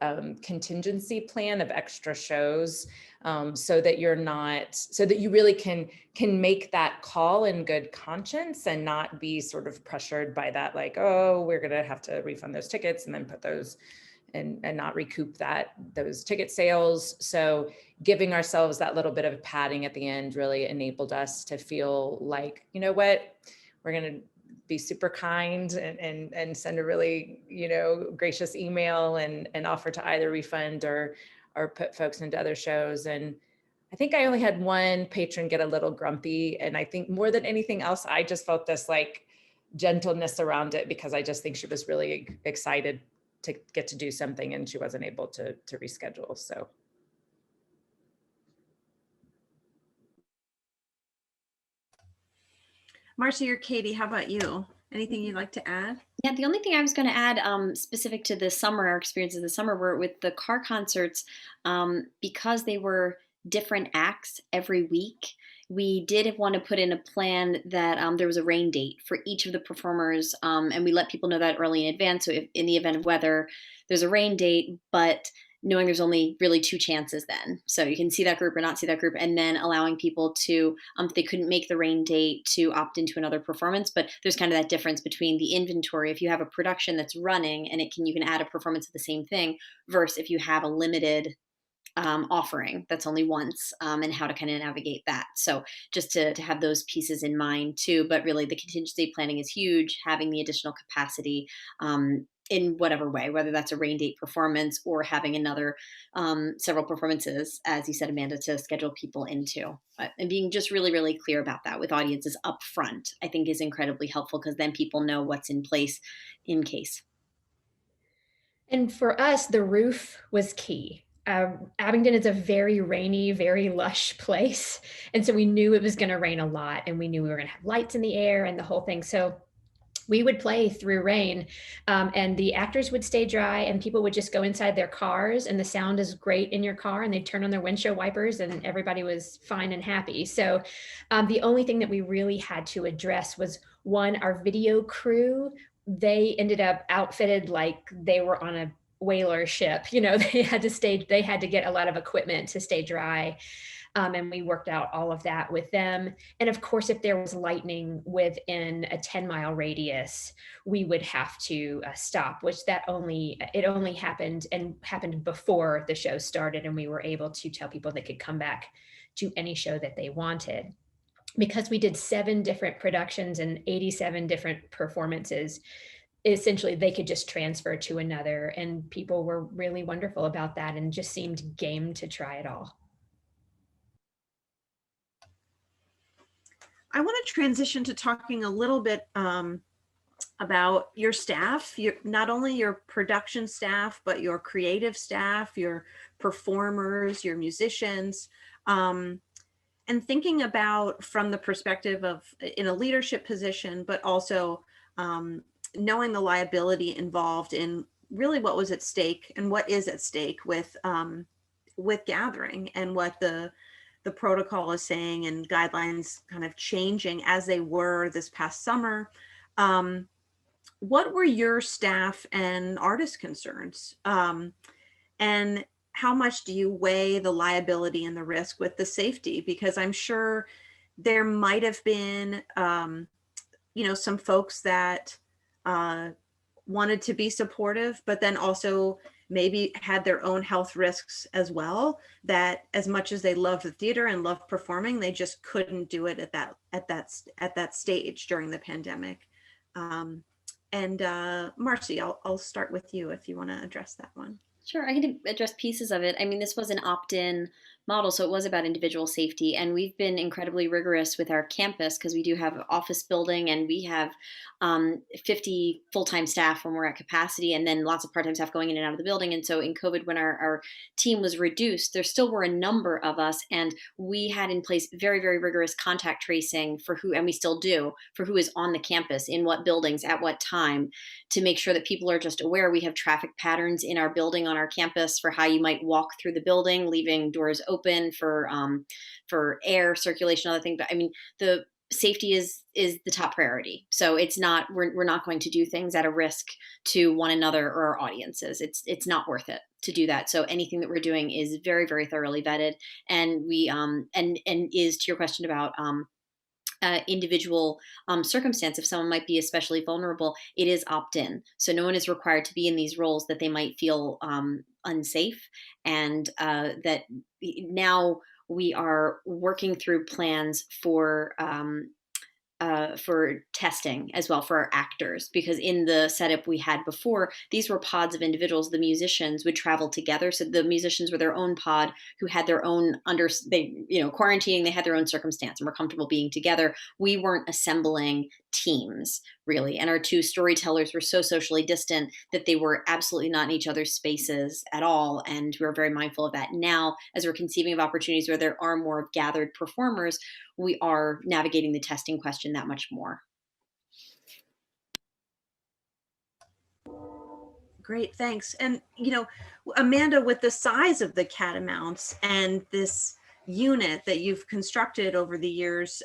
Speaker 2: contingency plan of extra shows, so that you really can make that call in good conscience and not be sort of pressured by that, like, oh, we're gonna have to refund those tickets and then put those and not recoup those ticket sales. So giving ourselves that little bit of padding at the end really enabled us to feel like, you know what, we're going to be super kind and send a really, gracious email and offer to either refund or put folks into other shows. And I think I only had one patron get a little grumpy. And I think more than anything else, I just felt this like gentleness around it, because I just think she was really excited to get to do something and she wasn't able to reschedule. So.
Speaker 1: Marcy or Katy, how about you? Anything you'd like to add?
Speaker 3: Yeah, the only thing I was going to add, specific to the summer, our experiences this summer, were with the car concerts, because they were different acts every week. We did want to put in a plan that there was a rain date for each of the performers, and we let people know that early in advance. So, if in the event of weather, there's a rain date, but knowing there's only really two chances then. So you can see that group or not see that group, and then allowing people to, if they couldn't make the rain date, to opt into another performance. But there's kind of that difference between the inventory. If you have a production that's running and you can add a performance of the same thing, versus if you have a limited offering that's only once, and how to kind of navigate that. So just to have those pieces in mind too. But really the contingency planning is huge, having the additional capacity, in whatever way, whether that's a rain date performance or having another, several performances, as you said, Amanda, to schedule people into. And being just really, really clear about that with audiences up front, I think is incredibly helpful, because then people know what's in place in case.
Speaker 4: And for us, the roof was key. Abingdon is a very rainy, very lush place. And so we knew it was going to rain a lot, and we knew we were going to have lights in the air and the whole thing. So we would play through rain, and the actors would stay dry, and people would just go inside their cars, and the sound is great in your car, and they'd turn on their windshield wipers and everybody was fine and happy. So the only thing that we really had to address was, one, our video crew. They ended up outfitted like they were on a whaler ship. They had to get a lot of equipment to stay dry. And we worked out all of that with them. And of course, if there was lightning within a 10-mile radius, we would have to stop, which it only happened before the show started. And we were able to tell people they could come back to any show that they wanted. Because we did 7 different productions and 87 different performances, essentially they could just transfer to another. And people were really wonderful about that and just seemed game to try it all.
Speaker 1: I want to transition to talking a little bit about your staff, not only your production staff, but your creative staff, your performers, your musicians, and thinking about from the perspective of in a leadership position, but also knowing the liability involved in really what was at stake and what is at stake with gathering, and what the protocol is saying and guidelines kind of changing as they were this past summer. What were your staff and artist concerns? And how much do you weigh the liability and the risk with the safety? Because I'm sure there might have been, some folks that wanted to be supportive, but then also maybe had their own health risks as well, that as much as they loved the theater and loved performing, they just couldn't do it at that stage during the pandemic. And Marcy, I'll start with you if you want to address that one.
Speaker 3: Sure, I can address pieces of it. I mean, this was an opt-in model, so it was about individual safety. And we've been incredibly rigorous with our campus, because we do have an office building, and we have 50 full-time staff when we're at capacity, and then lots of part-time staff going in and out of the building. And so in COVID, when our team was reduced, there still were a number of us, and we had in place very, very rigorous contact tracing for who, and we still do, for who is on the campus, in what buildings, at what time, to make sure that people are just aware. We have traffic patterns in our building on our campus for how you might walk through the building, leaving doors open for air circulation, other things. But I mean, the safety is the top priority. So it's not, we're not going to do things at a risk to one another or our audiences. It's not worth it to do that. So anything that we're doing is very, very thoroughly vetted. And we and is, to your question about individual circumstance, if someone might be especially vulnerable, it is opt-in. So no one is required to be in these roles that they might feel unsafe. And that now we are working through plans for testing as well for our actors, because in the setup we had before, these were pods of individuals. The musicians would travel together, so the musicians were their own pod who had their own quarantining. They had their own circumstance and were comfortable being together. We weren't assembling teams really, and our two storytellers were so socially distant that they were absolutely not in each other's spaces at all, and we were very mindful of that. Now, as we're conceiving of opportunities where there are more gathered performers, we are navigating the testing question that much more.
Speaker 1: Great, thanks. And, Amanda, with the size of the Catamounts and this unit that you've constructed over the years,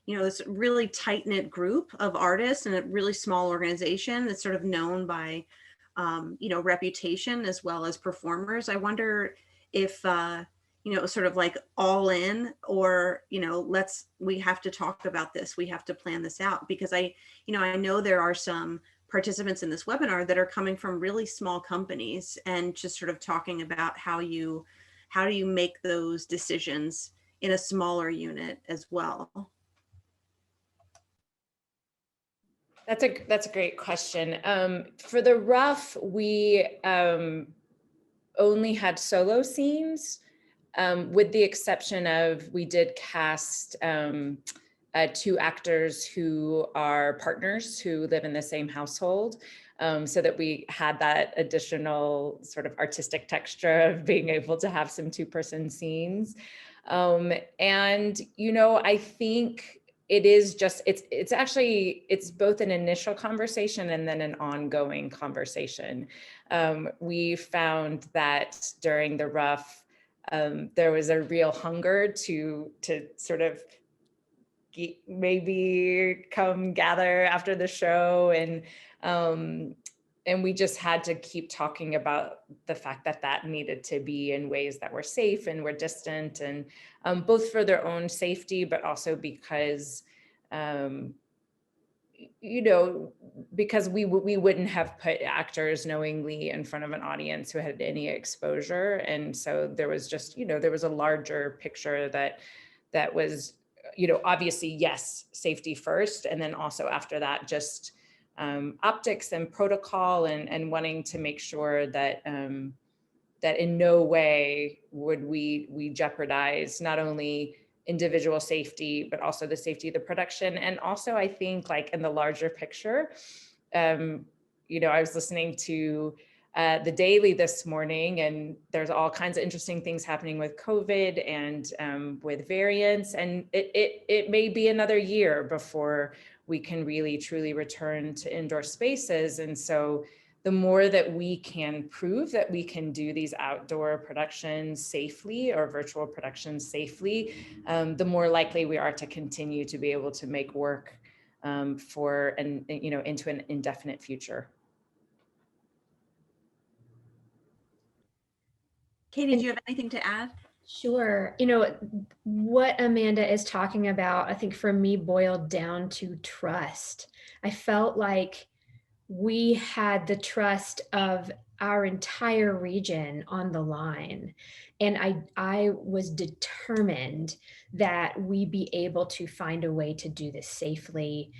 Speaker 1: this really tight-knit group of artists and a really small organization that's sort of known by, reputation as well as performers. I wonder if, sort of like all in, or, we have to talk about this. We have to plan this out, because I know there are some participants in this webinar that are coming from really small companies, and just sort of talking about how do you make those decisions in a smaller unit as well.
Speaker 2: That's a great question. For the rough, we only had solo scenes, with the exception of we did cast two actors who are partners who live in the same household, so that we had that additional sort of artistic texture of being able to have some two-person scenes. And, I think it is just, it's both an initial conversation and then an ongoing conversation. We found that during the rough, there was a real hunger to sort of maybe come gather after the show, and we just had to keep talking about the fact that needed to be in ways that were safe and were distant, and both for their own safety, but also because because we wouldn't have put actors knowingly in front of an audience who had any exposure. And so there was just, there was a larger picture that was, obviously, yes, safety first. And then also after that, just optics and protocol, and wanting to make sure that that in no way would we jeopardize not only individual safety, but also the safety of the production. And also, I think, like, in the larger picture, I was listening to the Daily this morning, and there's all kinds of interesting things happening with COVID and with variants. And it may be another year before we can really truly return to indoor spaces. And so the more that we can prove that we can do these outdoor productions safely, or virtual productions safely, the more likely we are to continue to be able to make work into an indefinite future.
Speaker 1: Katy, do you have anything to add?
Speaker 4: Sure. What Amanda is talking about, I think for me, boiled down to trust. I felt like we had the trust of our entire region on the line. And I was determined that we be able to find a way to do this safely.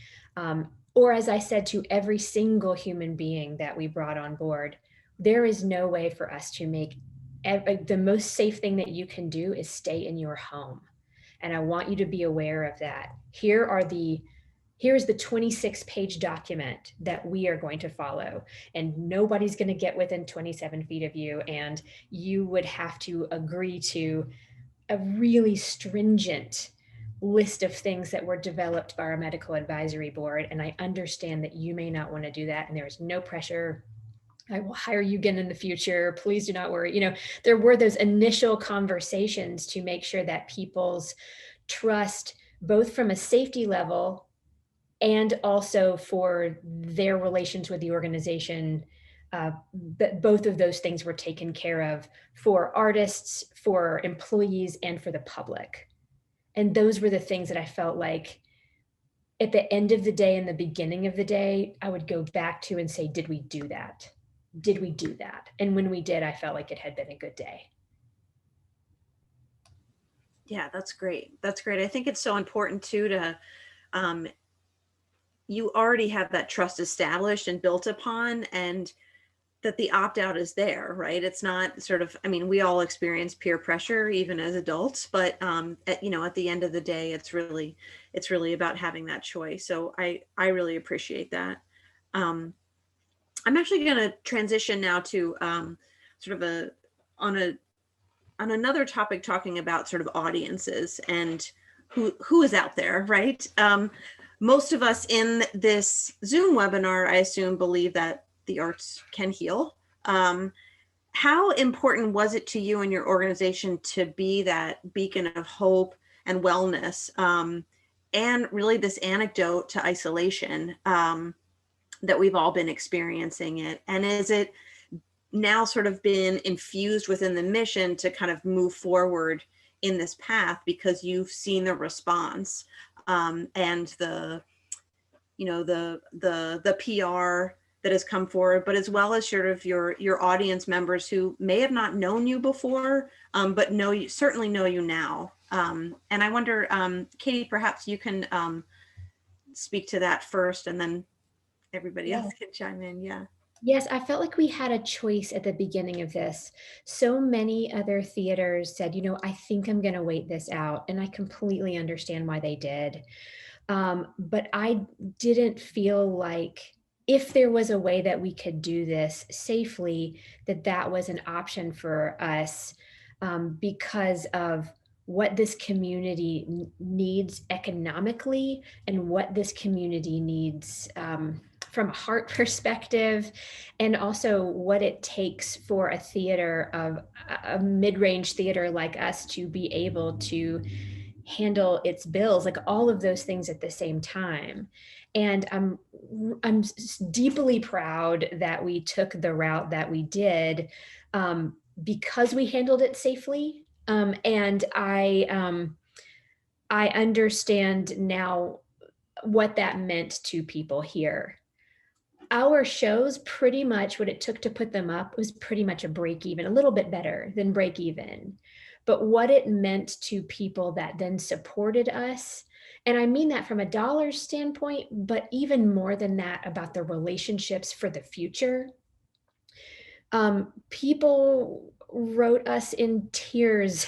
Speaker 4: Or, as I said to every single human being that we brought on board, there is no way for us to make the most safe thing that you can do is stay in your home. And I want you to be aware of that. Here's the 26-page document that we are going to follow, and nobody's going to get within 27 feet of you. And you would have to agree to a really stringent list of things that were developed by our medical advisory board. And I understand that you may not want to do that, and there is no pressure. I will hire you again in the future. Please do not worry. There were those initial conversations to make sure that people's trust, both from a safety level and also for their relations with the organization, that both of those things were taken care of for artists, for employees, and for the public. And those were the things that I felt like at the end of the day and the beginning of the day, I would go back to and say, did we do that? Did we do that? And when we did, I felt like it had been a good day.
Speaker 1: Yeah, that's great. That's great. I think it's so important too to, you already have that trust established and built upon, and that the opt-out is there, right? It's not sort of, I mean, we all experience peer pressure even as adults, but at the end of the day, it's really about having that choice. So I really appreciate that. I'm actually going to transition now to sort of on another topic, talking about sort of audiences and who is out there, right? Most of us in this Zoom webinar, I assume, believe that the arts can heal. How important was it to you and your organization to be that beacon of hope and wellness, and really this antidote to isolation that we've all been experiencing it? And is it now sort of been infused within the mission to kind of move forward in this path because you've seen the response, and the PR that has come forward, but as well as sort of your audience members who may have not known you before, but certainly know you now. And I wonder, Katy, perhaps you can speak to that first, and then everybody else can chime in. Yeah.
Speaker 4: Yes, I felt like we had a choice at the beginning of this. So many other theaters said, I think I'm going to wait this out. And I completely understand why they did. But I didn't feel like, if there was a way that we could do this safely, that was an option for us, because of what this community needs economically and what this community needs from a heart perspective, and also what it takes for a theater of a mid-range theater like us to be able to handle its bills, like all of those things at the same time. And I'm deeply proud that we took the route that we did, because we handled it safely. And I understand now what that meant to people here. Our shows, pretty much what it took to put them up was pretty much a break even, a little bit better than break even. But what it meant to people that then supported us, and I mean that from a dollar standpoint, but even more than that, about the relationships for the future. People wrote us in tears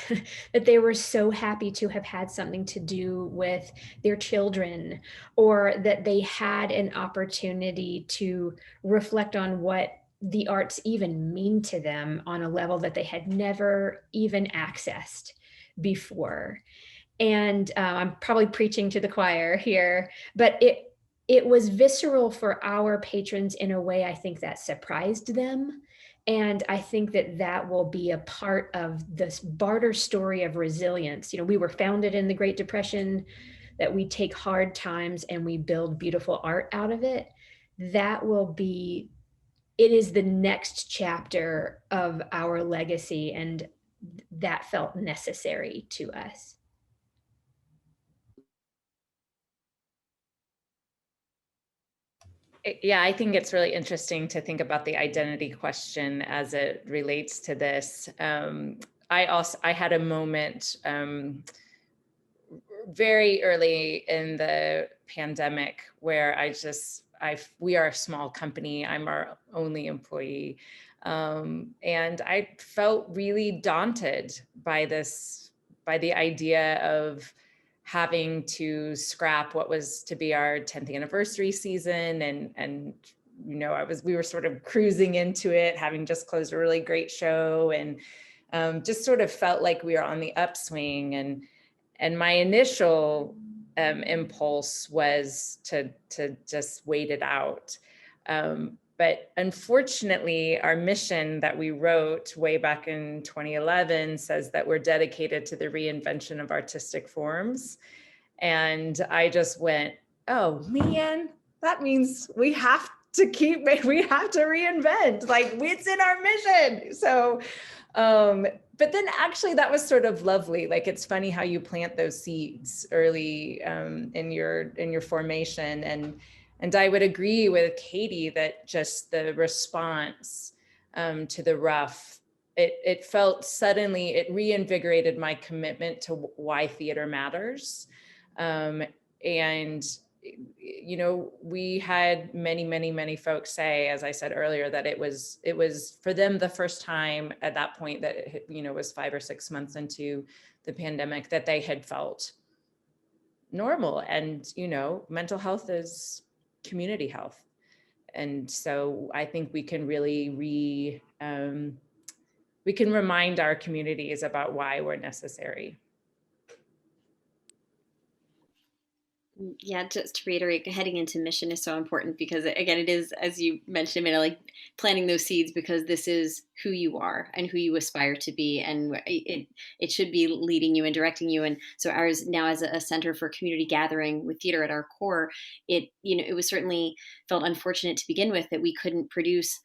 Speaker 4: that they were so happy to have had something to do with their children, or that they had an opportunity to reflect on what the arts even mean to them on a level that they had never even accessed before. And I'm probably preaching to the choir here, but it was visceral for our patrons in a way I think that surprised them. And I think that will be a part of this Barter story of resilience. We were founded in the Great Depression, that we take hard times and we build beautiful art out of it. It is the next chapter of our legacy, and that felt necessary to us.
Speaker 2: Yeah, I think it's really interesting to think about the identity question as it relates to this. I had a moment very early in the pandemic where we are a small company. I'm our only employee. And I felt really daunted by the idea of having to scrap what was to be our 10th anniversary season. And we were sort of cruising into it, having just closed a really great show, and just sort of felt like we were on the upswing. And my initial impulse was to just wait it out. But unfortunately, our mission that we wrote way back in 2011 says that we're dedicated to the reinvention of artistic forms. And I just went, oh man, that means we have to reinvent, like it's in our mission. So but then actually that was sort of lovely. Like, it's funny how you plant those seeds early in your formation. And I would agree with Katy that just the response to the rough, it felt suddenly, it reinvigorated my commitment to why theater matters. And you know, we had many folks say, as I said earlier, that it was for them the first time at that point that it, you know, was 5 or 6 months into the pandemic that they had felt normal. And, you know, mental health is community health. And so I think we can really we can remind our communities about why we're necessary.
Speaker 3: Yeah, just to reiterate, heading into mission is so important because, again, it is, as you mentioned, like planting those seeds, because this is who you are and who you aspire to be, and it should be leading you and directing you. And so ours now, as a center for community gathering with theater at our core, it, you know, it was certainly felt unfortunate to begin with that we couldn't produce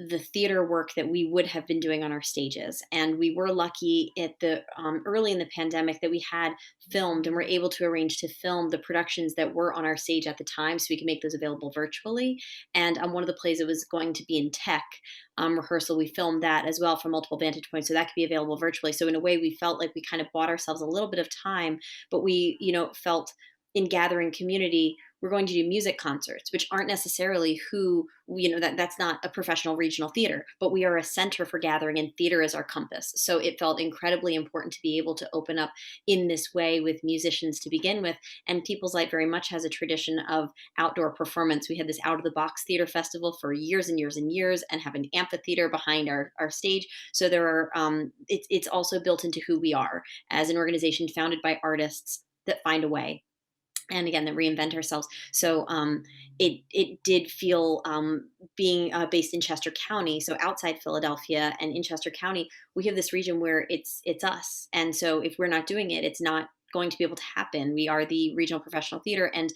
Speaker 3: the theater work that we would have been doing on our stages. And we were lucky at the early in the pandemic that we had filmed and were able to arrange to film the productions that were on our stage at the time, so we could make those available virtually. And one of the plays that was going to be in tech rehearsal, we filmed that as well from multiple vantage points, so that could be available virtually. So in a way, we felt like we kind of bought ourselves a little bit of time, but we, you know, felt in gathering community, we're going to do music concerts, which aren't necessarily who, you know, that's not a professional regional theater, but we are a center for gathering, and theater is our compass. So it felt incredibly important to be able to open up in this way with musicians to begin with. And People's Light very much has a tradition of outdoor performance. We had this Out of the Box Theater Festival for years and years and years, and have an amphitheater behind our stage. So there are, it's also built into who we are as an organization founded by artists that find a way, and again, that reinvent ourselves. So it did feel, being based in Chester County, so outside Philadelphia and in Chester County, we have this region where it's us. And so if we're not doing it, it's not going to be able to happen. We are the regional professional theater. And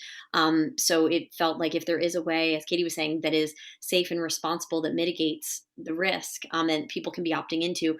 Speaker 3: so it felt like if there is a way, as Katy was saying, that is safe and responsible, that mitigates the risk, and people can be opting into,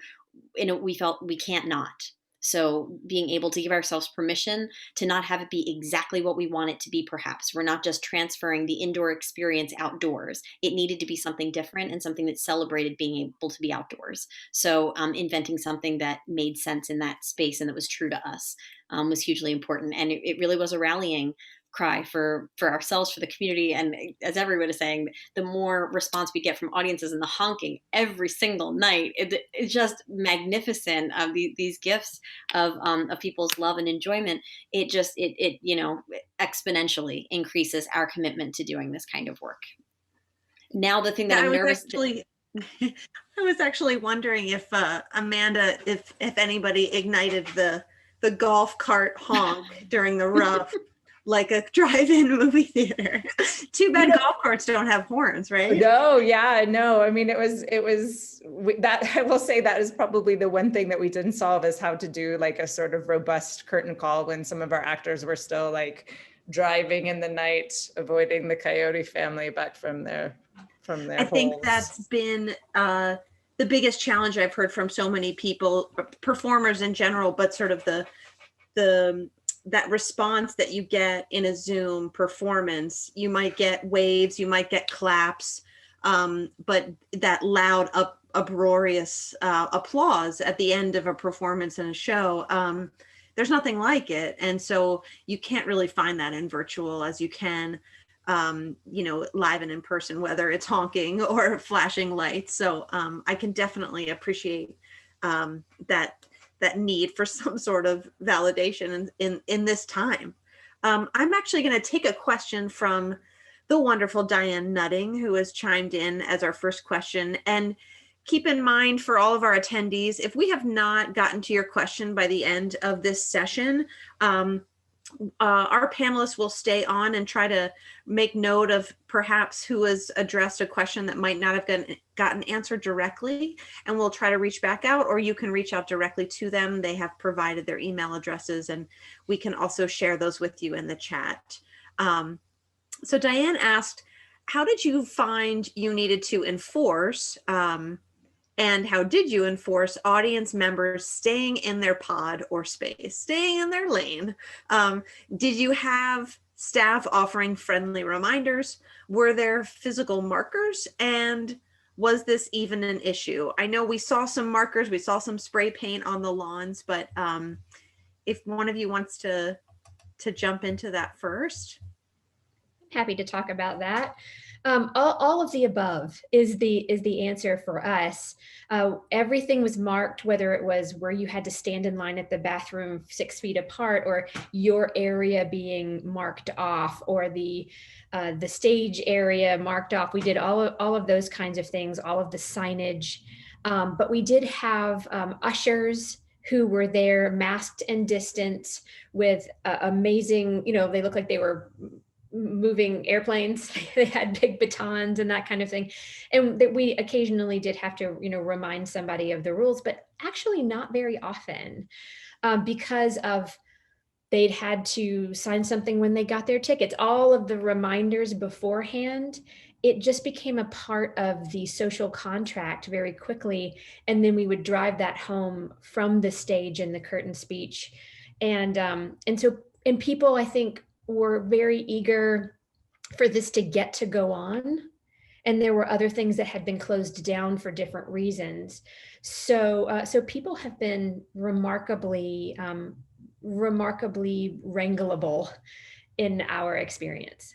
Speaker 3: we felt we can't not. So being able to give ourselves permission to not have it be exactly what we want it to be, perhaps. We're not just transferring the indoor experience outdoors. It needed to be something different and something that celebrated being able to be outdoors. So inventing something that made sense in that space and that was true to us was hugely important. And it really was a rallying cry for ourselves, for the community. And as everyone is saying, the more response we get from audiences and the honking every single night, it's just magnificent. These gifts of people's love and enjoyment, it just you know, exponentially increases our commitment to doing this kind of work. Now the thing that I'm nervous
Speaker 1: I was actually wondering if Amanda, if anybody ignited the golf cart honk during the rough like a drive-in movie theater. Too bad golf carts don't have horns, right?
Speaker 2: No, yeah, no. I mean, it was that, I will say that is probably the one thing that we didn't solve, is how to do like a sort of robust curtain call when some of our actors were still like driving in the night, avoiding the coyote family back from their I
Speaker 1: think that's been the biggest challenge I've heard from so many people, performers in general, but sort of that response that you get in a Zoom performance. You might get waves, you might get claps, but that loud, uproarious applause at the end of a performance in a show, there's nothing like it. And so you can't really find that in virtual as you can, you know, live and in person, whether it's honking or flashing lights. So I can definitely appreciate that need for some sort of validation in this time. I'm actually going to take a question from the wonderful Diane Nutting, who has chimed in as our first question. And keep in mind, for all of our attendees, if we have not gotten to your question by the end of this session, our panelists will stay on and try to make note of perhaps who has addressed a question that might not have gotten answered directly, and we'll try to reach back out, or you can reach out directly to them. They have provided their email addresses, and we can also share those with you in the chat. So Diane asked, how did you find you needed to enforce And how did you enforce audience members staying in their pod or space, staying in their lane? Did you have staff offering friendly reminders? Were there physical markers? And was this even an issue? I know we saw some markers, we saw some spray paint on the lawns, but if one of you wants to jump into that first.
Speaker 4: Happy to talk about that. All of the above is the answer for us. Everything was marked, whether it was where you had to stand in line at the bathroom 6 feet apart, or your area being marked off, or the stage area marked off. We did all of those kinds of things, all of the signage. But we did have ushers who were there masked and distant with amazing, they looked like they were moving airplanes. They had big batons and that kind of thing. And that we occasionally did have to, remind somebody of the rules, but actually not very often, because of they'd had to sign something when they got their tickets. All of the reminders beforehand, it just became a part of the social contract very quickly. And then we would drive that home from the stage in the curtain speech. And people, I think, were very eager for this to get to go on. And there were other things that had been closed down for different reasons. So people have been remarkably wrangleable in our experience.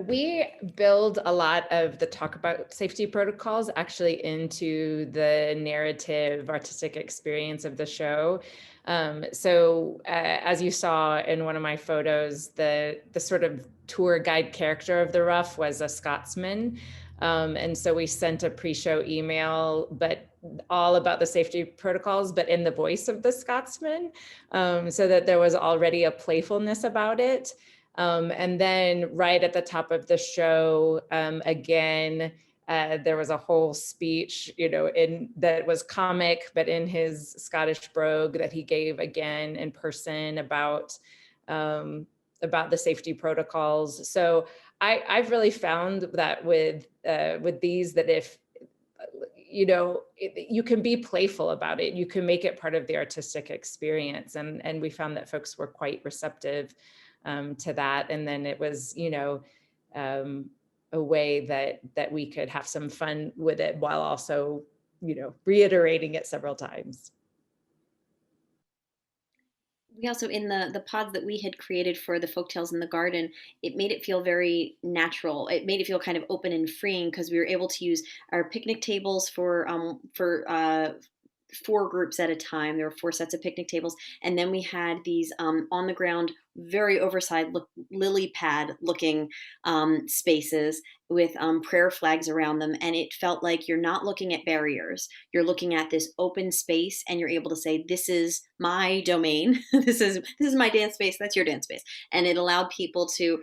Speaker 2: We build a lot of the talk about safety protocols actually into the narrative artistic experience of the show. As you saw in one of my photos, the sort of tour guide character of the Rough was a Scotsman. And so we sent a pre-show email, but all about the safety protocols, but in the voice of the Scotsman, so that there was already a playfulness about it. And then right at the top of the show, again, there was a whole speech, that was comic, but in his Scottish brogue that he gave again in person about the safety protocols. So I've really found that with these, that if, you can be playful about it, you can make it part of the artistic experience. And we found that folks were quite receptive to that. And then it was, a way that we could have some fun with it while also, reiterating it several times.
Speaker 3: We also, in the pods that we had created for the Folktales in the Garden, it made it feel very natural. It made it feel kind of open and freeing, because we were able to use our picnic tables for 4 groups at a time. There were 4 sets of picnic tables, and then we had these on the ground, very oversized lily pad looking spaces with prayer flags around them, and it felt like you're not looking at barriers. You're looking at this open space, and you're able to say, "This is my domain. this is my dance space. That's your dance space," and it allowed people to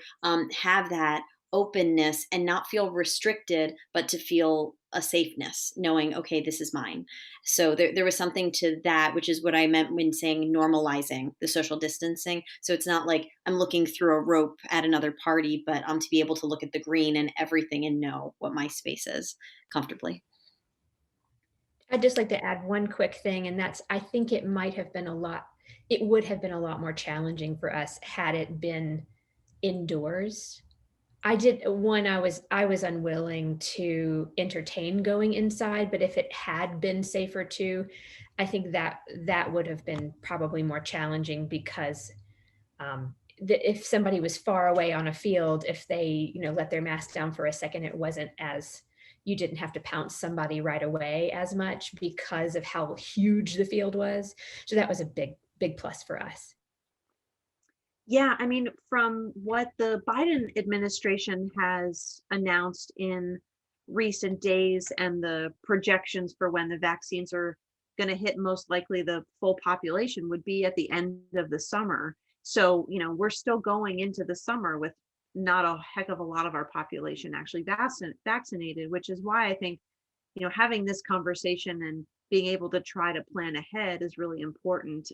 Speaker 3: have that openness and not feel restricted, but to feel a safeness, knowing, okay, this is mine. So there was something to that, which is what I meant when saying normalizing the social distancing. So it's not like I'm looking through a rope at another party, but to be able to look at the green and everything and know what my space is comfortably.
Speaker 4: I'd just like to add one quick thing, and that's, I think it would have been a lot more challenging for us had it been indoors. I was unwilling to entertain going inside, but if it had been safer too, I think that would have been probably more challenging, because if somebody was far away on a field, if they, let their mask down for a second, you didn't have to pounce somebody right away as much because of how huge the field was. So that was a big plus for us.
Speaker 1: Yeah, I mean, from what the Biden administration has announced in recent days and the projections for when the vaccines are going to hit, most likely the full population would be at the end of the summer. So, we're still going into the summer with not a heck of a lot of our population actually vaccinated, which is why I think, having this conversation and being able to try to plan ahead is really important,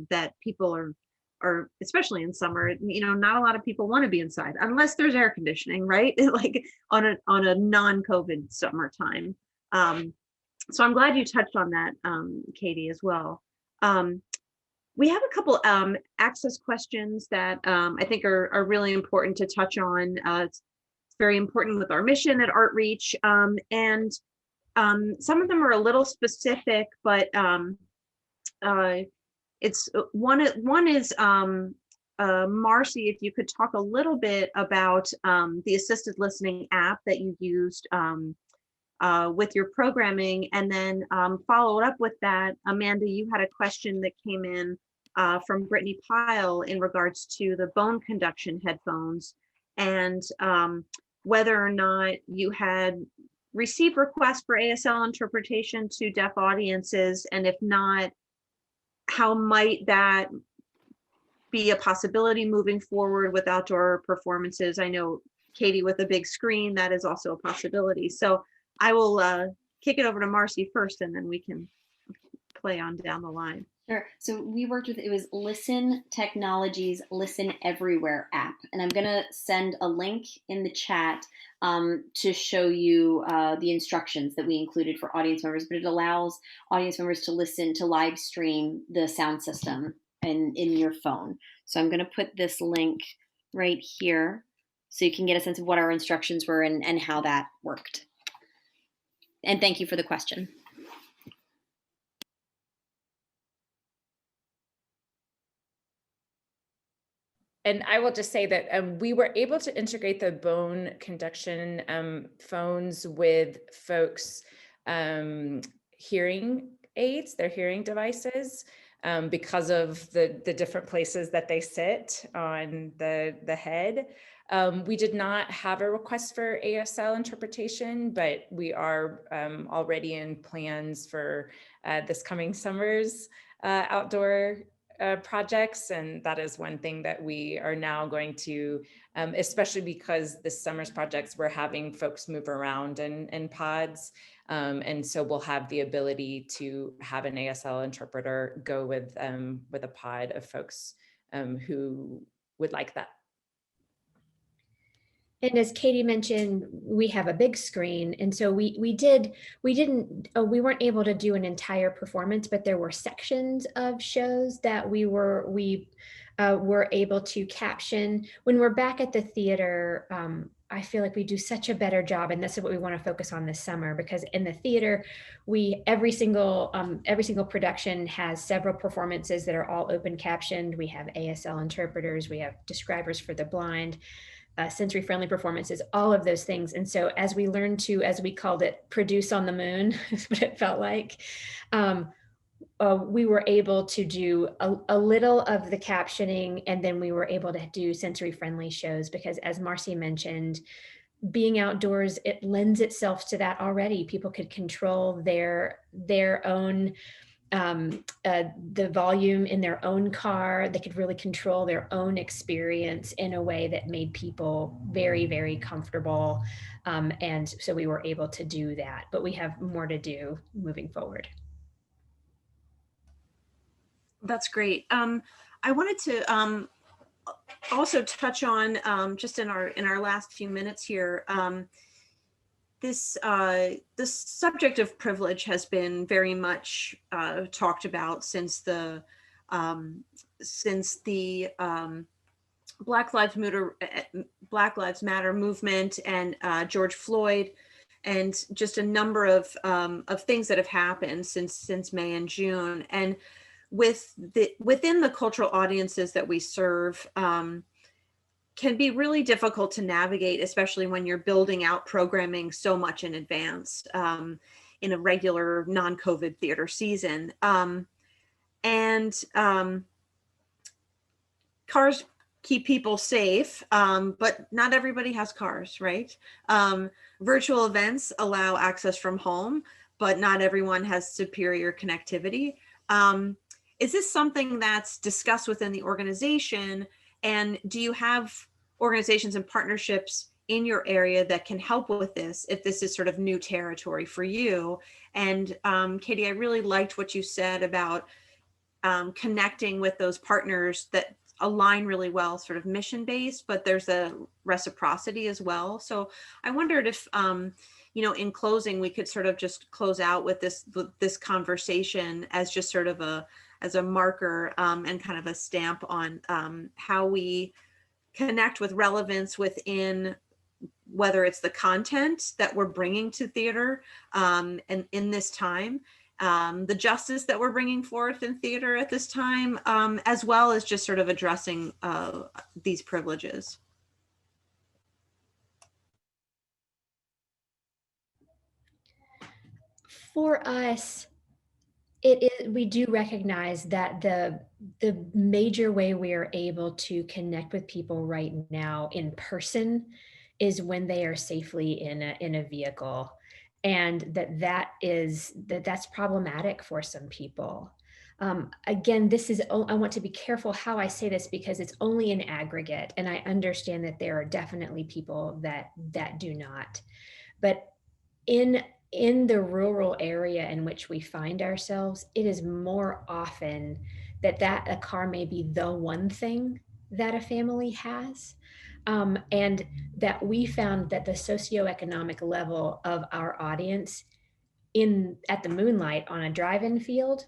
Speaker 1: that people are or especially in summer, not a lot of people want to be inside unless there's air conditioning, right? Like on a non-COVID summertime. So I'm glad you touched on that, Katie, as well. We have a couple access questions that I think are really important to touch on. It's very important with our mission at Artreach, and some of them are a little specific, but it's one is Marcy, if you could talk a little bit about the assisted listening app that you used with your programming, and then follow up with that. Amanda, you had a question that came in from Brittany Pyle in regards to the bone conduction headphones, and whether or not you had received requests for ASL interpretation to deaf audiences, and if not, how might that be a possibility moving forward with outdoor performances? I know, Katie, with a big screen, that is also a possibility. So I will kick it over to Marcy first, and then we can play on down the line.
Speaker 3: Sure. So we worked with, it was Listen Technologies Listen Everywhere app. And I'm going to send a link in the chat to show you the instructions that we included for audience members, but it allows audience members to listen to live stream the sound system in your phone. So I'm going to put this link right here so you can get a sense of what our instructions were and how that worked. And thank you for the question.
Speaker 2: And I will just say that we were able to integrate the bone conduction phones with folks' hearing aids, their hearing devices, because of the different places that they sit on the head. We did not have a request for ASL interpretation, but we are already in plans for this coming summer's outdoor projects, and that is one thing that we are now going to, especially because this summer's projects, we're having folks move around in pods, and so we'll have the ability to have an ASL interpreter go with a pod of folks who would like that.
Speaker 4: And as Katie mentioned, we have a big screen, and so we weren't able to do an entire performance, but there were sections of shows that we were able to caption. When we're back at the theater, I feel like we do such a better job, and this is what we want to focus on this summer, because in the theater, every single production has several performances that are all open captioned. We have ASL interpreters, we have describers for the blind, sensory friendly performances, all of those things. And so as we learned to, as we called it, produce on the moon, is what it felt like, we were able to do a little of the captioning, and then we were able to do sensory friendly shows, because as Marcy mentioned, being outdoors, it lends itself to that already. People could control their own the volume in their own car. They could really control their own experience in a way that made people very, very comfortable. And so we were able to do that, but we have more to do moving forward.
Speaker 1: That's great. I wanted to also touch on just in our last few minutes here, this subject of privilege has been very much talked about since the Black Lives Matter movement and George Floyd, and just a number of things that have happened since May and June. And within the cultural audiences that we serve, can be really difficult to navigate, especially when you're building out programming so much in advance in a regular non-COVID theater season. Cars keep people safe, but not everybody has cars, right? Virtual events allow access from home, but not everyone has superior connectivity. Is this something that's discussed within the organization? And do you have organizations and partnerships in your area that can help with this, if this is sort of new territory for you? And Katie, I really liked what you said about connecting with those partners that align really well, sort of mission based, but there's a reciprocity as well. So I wondered if, in closing, we could sort of just close out with this conversation as just sort of as a marker, and kind of a stamp on, how we connect with relevance within, whether it's the content that we're bringing to theater, and in this time, the justice that we're bringing forth in theater at this time, as well as just sort of addressing these privileges.
Speaker 4: For us, we do recognize that the major way we are able to connect with people right now in person is when they are safely in a vehicle, and that's problematic for some people. Again, I want to be careful how I say this because it's only an aggregate, and I understand that there are definitely people that do not. But in the rural area in which we find ourselves, it is more often that a car may be the one thing that a family has. And that we found that the socioeconomic level of our audience at the Moonlight on a drive-in field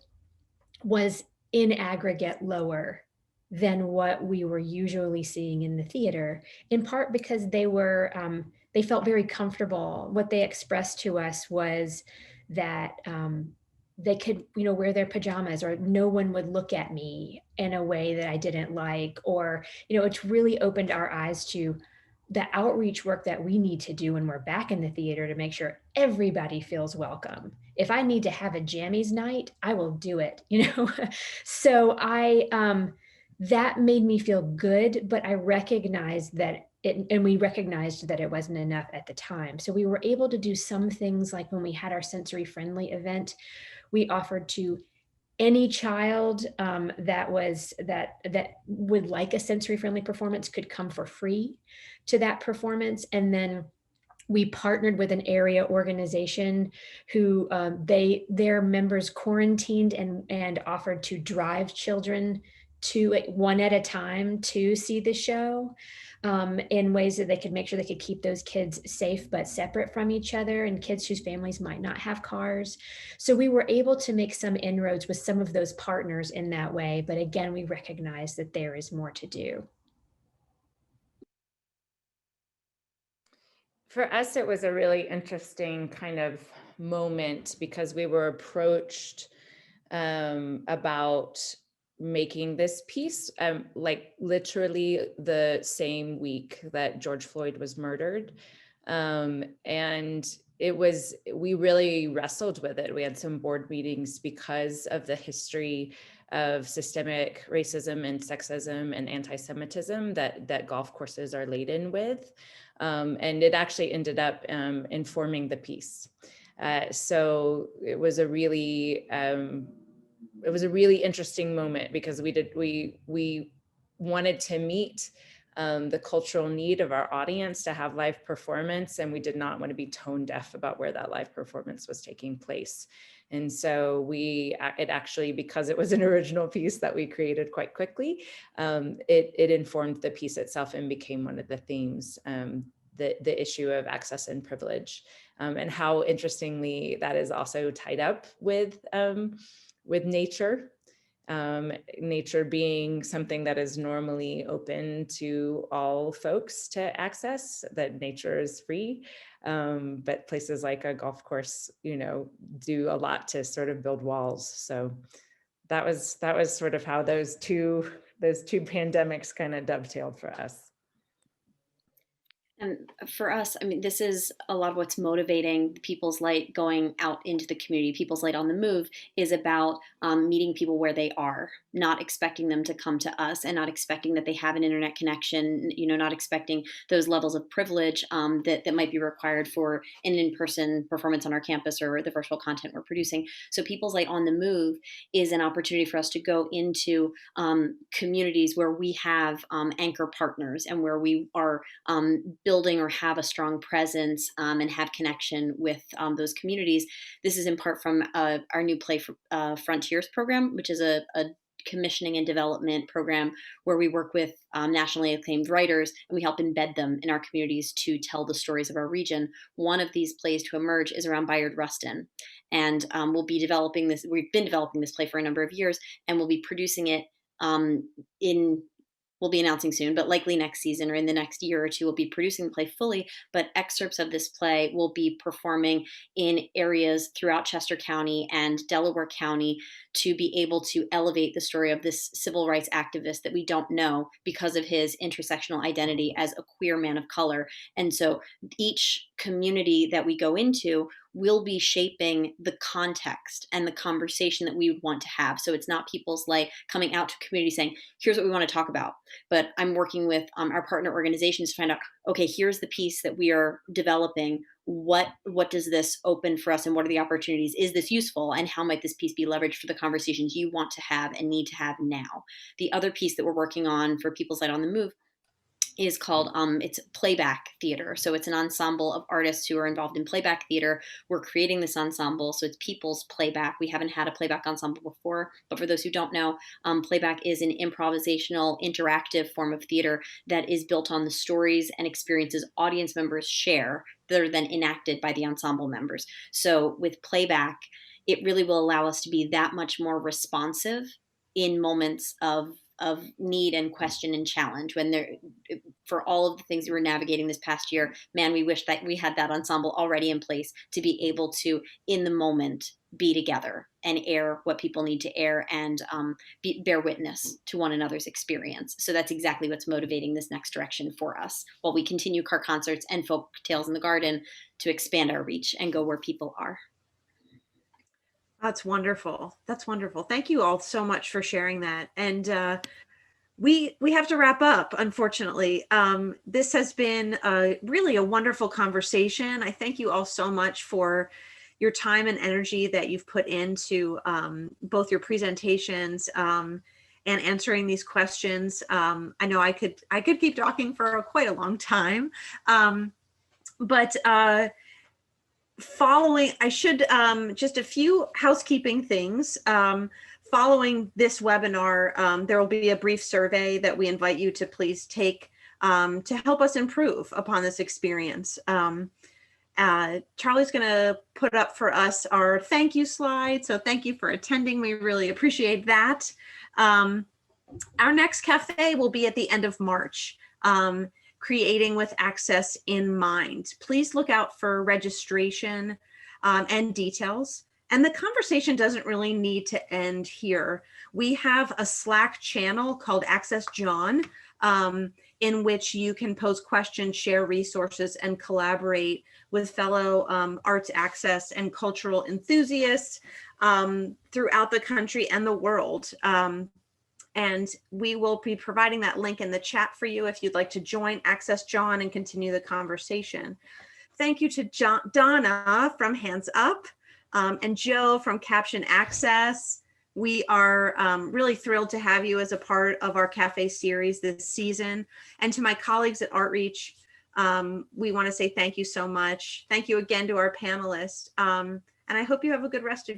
Speaker 4: was in aggregate lower than what we were usually seeing in the theater, in part because they felt very comfortable. What they expressed to us was that they could, wear their pajamas, or no one would look at me in a way that I didn't like, or, it's really opened our eyes to the outreach work that we need to do when we're back in the theater to make sure everybody feels welcome. If I need to have a jammies night, I will do it, So that made me feel good, but I recognized that we recognized that it wasn't enough at the time. So we were able to do some things, like when we had our sensory friendly event, we offered to any child that would like a sensory friendly performance could come for free to that performance. And then we partnered with an area organization who their members quarantined and offered to drive children to one at a time to see the show, in ways that they could make sure they could keep those kids safe but separate from each other, and kids whose families might not have cars. So we were able to make some inroads with some of those partners in that way. But again, we recognize that there is more to do.
Speaker 2: For us, it was a really interesting kind of moment because we were approached about making this piece, like literally the same week that George Floyd was murdered. And we really wrestled with it. We had some board meetings because of the history of systemic racism and sexism and anti-Semitism that golf courses are laden with. And it actually ended up informing the piece. So it was a really interesting moment because we wanted to meet the cultural need of our audience to have live performance, and we did not want to be tone deaf about where that live performance was taking place. And so it actually, because it was an original piece that we created quite quickly, it informed the piece itself and became one of the themes, the issue of access and privilege, and how interestingly that is also tied up with nature. Nature being something that is normally open to all folks to access, that nature is free. But places like a golf course, do a lot to sort of build walls. So that was sort of how those two pandemics kind of dovetailed for us.
Speaker 3: And for us, I mean, this is a lot of what's motivating People's Light going out into the community. People's Light on the Move is about meeting people where they are, not expecting them to come to us, and not expecting that they have an internet connection, not expecting those levels of privilege that might be required for an in-person performance on our campus or the virtual content we're producing. So People's Light on the Move is an opportunity for us to go into communities where we have anchor partners and where we are building or have a strong presence and have connection with those communities. This is in part from our new Play for Frontiers program, which is a commissioning and development program where we work with nationally acclaimed writers, and we help embed them in our communities to tell the stories of our region. One of these plays to emerge is around Bayard Rustin. And we'll be developing this. We've been developing this play for a number of years, and we'll be producing it we'll be announcing soon, but likely next season or in the next year or two, we'll be producing the play fully. But excerpts of this play will be performing in areas throughout Chester County and Delaware County to be able to elevate the story of this civil rights activist that we don't know because of his intersectional identity as a queer man of color. And so each community that we go into will be shaping the context and the conversation that we would want to have. So it's not people's like coming out to community saying, here's what we want to talk about. But I'm working with our partner organizations to find out, okay, here's the piece that we are developing. What does this open for us, and what are the opportunities? Is this useful, and how might this piece be leveraged for the conversations you want to have and need to have now? The other piece that we're working on for People's Light on the Move is called it's Playback Theater. So it's an ensemble of artists who are involved in Playback Theater. We're creating this ensemble, so it's People's Playback. We haven't had a playback ensemble before, but for those who don't know, Playback is an improvisational, interactive form of theater that is built on the stories and experiences audience members share that are then enacted by the ensemble members. So with Playback, it really will allow us to be that much more responsive in moments of need and question and challenge. When there, for all of the things we were navigating this past year, man, we wish that we had that ensemble already in place to be able to, in the moment, be together and air what people need to air, and bear witness to one another's experience. So that's exactly what's motivating this next direction for us, while we continue car concerts and Folktales in the Garden to expand our reach and go where people are.
Speaker 1: That's wonderful. That's wonderful. Thank you all so much for sharing that. And we have to wrap up, unfortunately. This has been really a wonderful conversation. I thank you all so much for your time and energy that you've put into both your presentations and answering these questions. I know I could keep talking for quite a long time, but following, I should just a few housekeeping things. Following this webinar, there will be a brief survey that we invite you to please take to help us improve upon this experience. Charlie's going to put up for us our thank you slide. So thank you for attending. We really appreciate that. Our next cafe will be at the end of March. Creating with access in mind. Please look out for registration and details. And the conversation doesn't really need to end here. We have a Slack channel called Access John, in which you can pose questions, share resources, and collaborate with fellow arts access and cultural enthusiasts throughout the country and the world. And we will be providing that link in the chat for you if you'd like to join Access John and continue the conversation. Thank you to Donna from Hands Up and Joe from Caption Access. We are really thrilled to have you as a part of our cafe series this season. And to my colleagues at Artreach, we want to say thank you so much. Thank you again to our panelists. And I hope you have a good rest of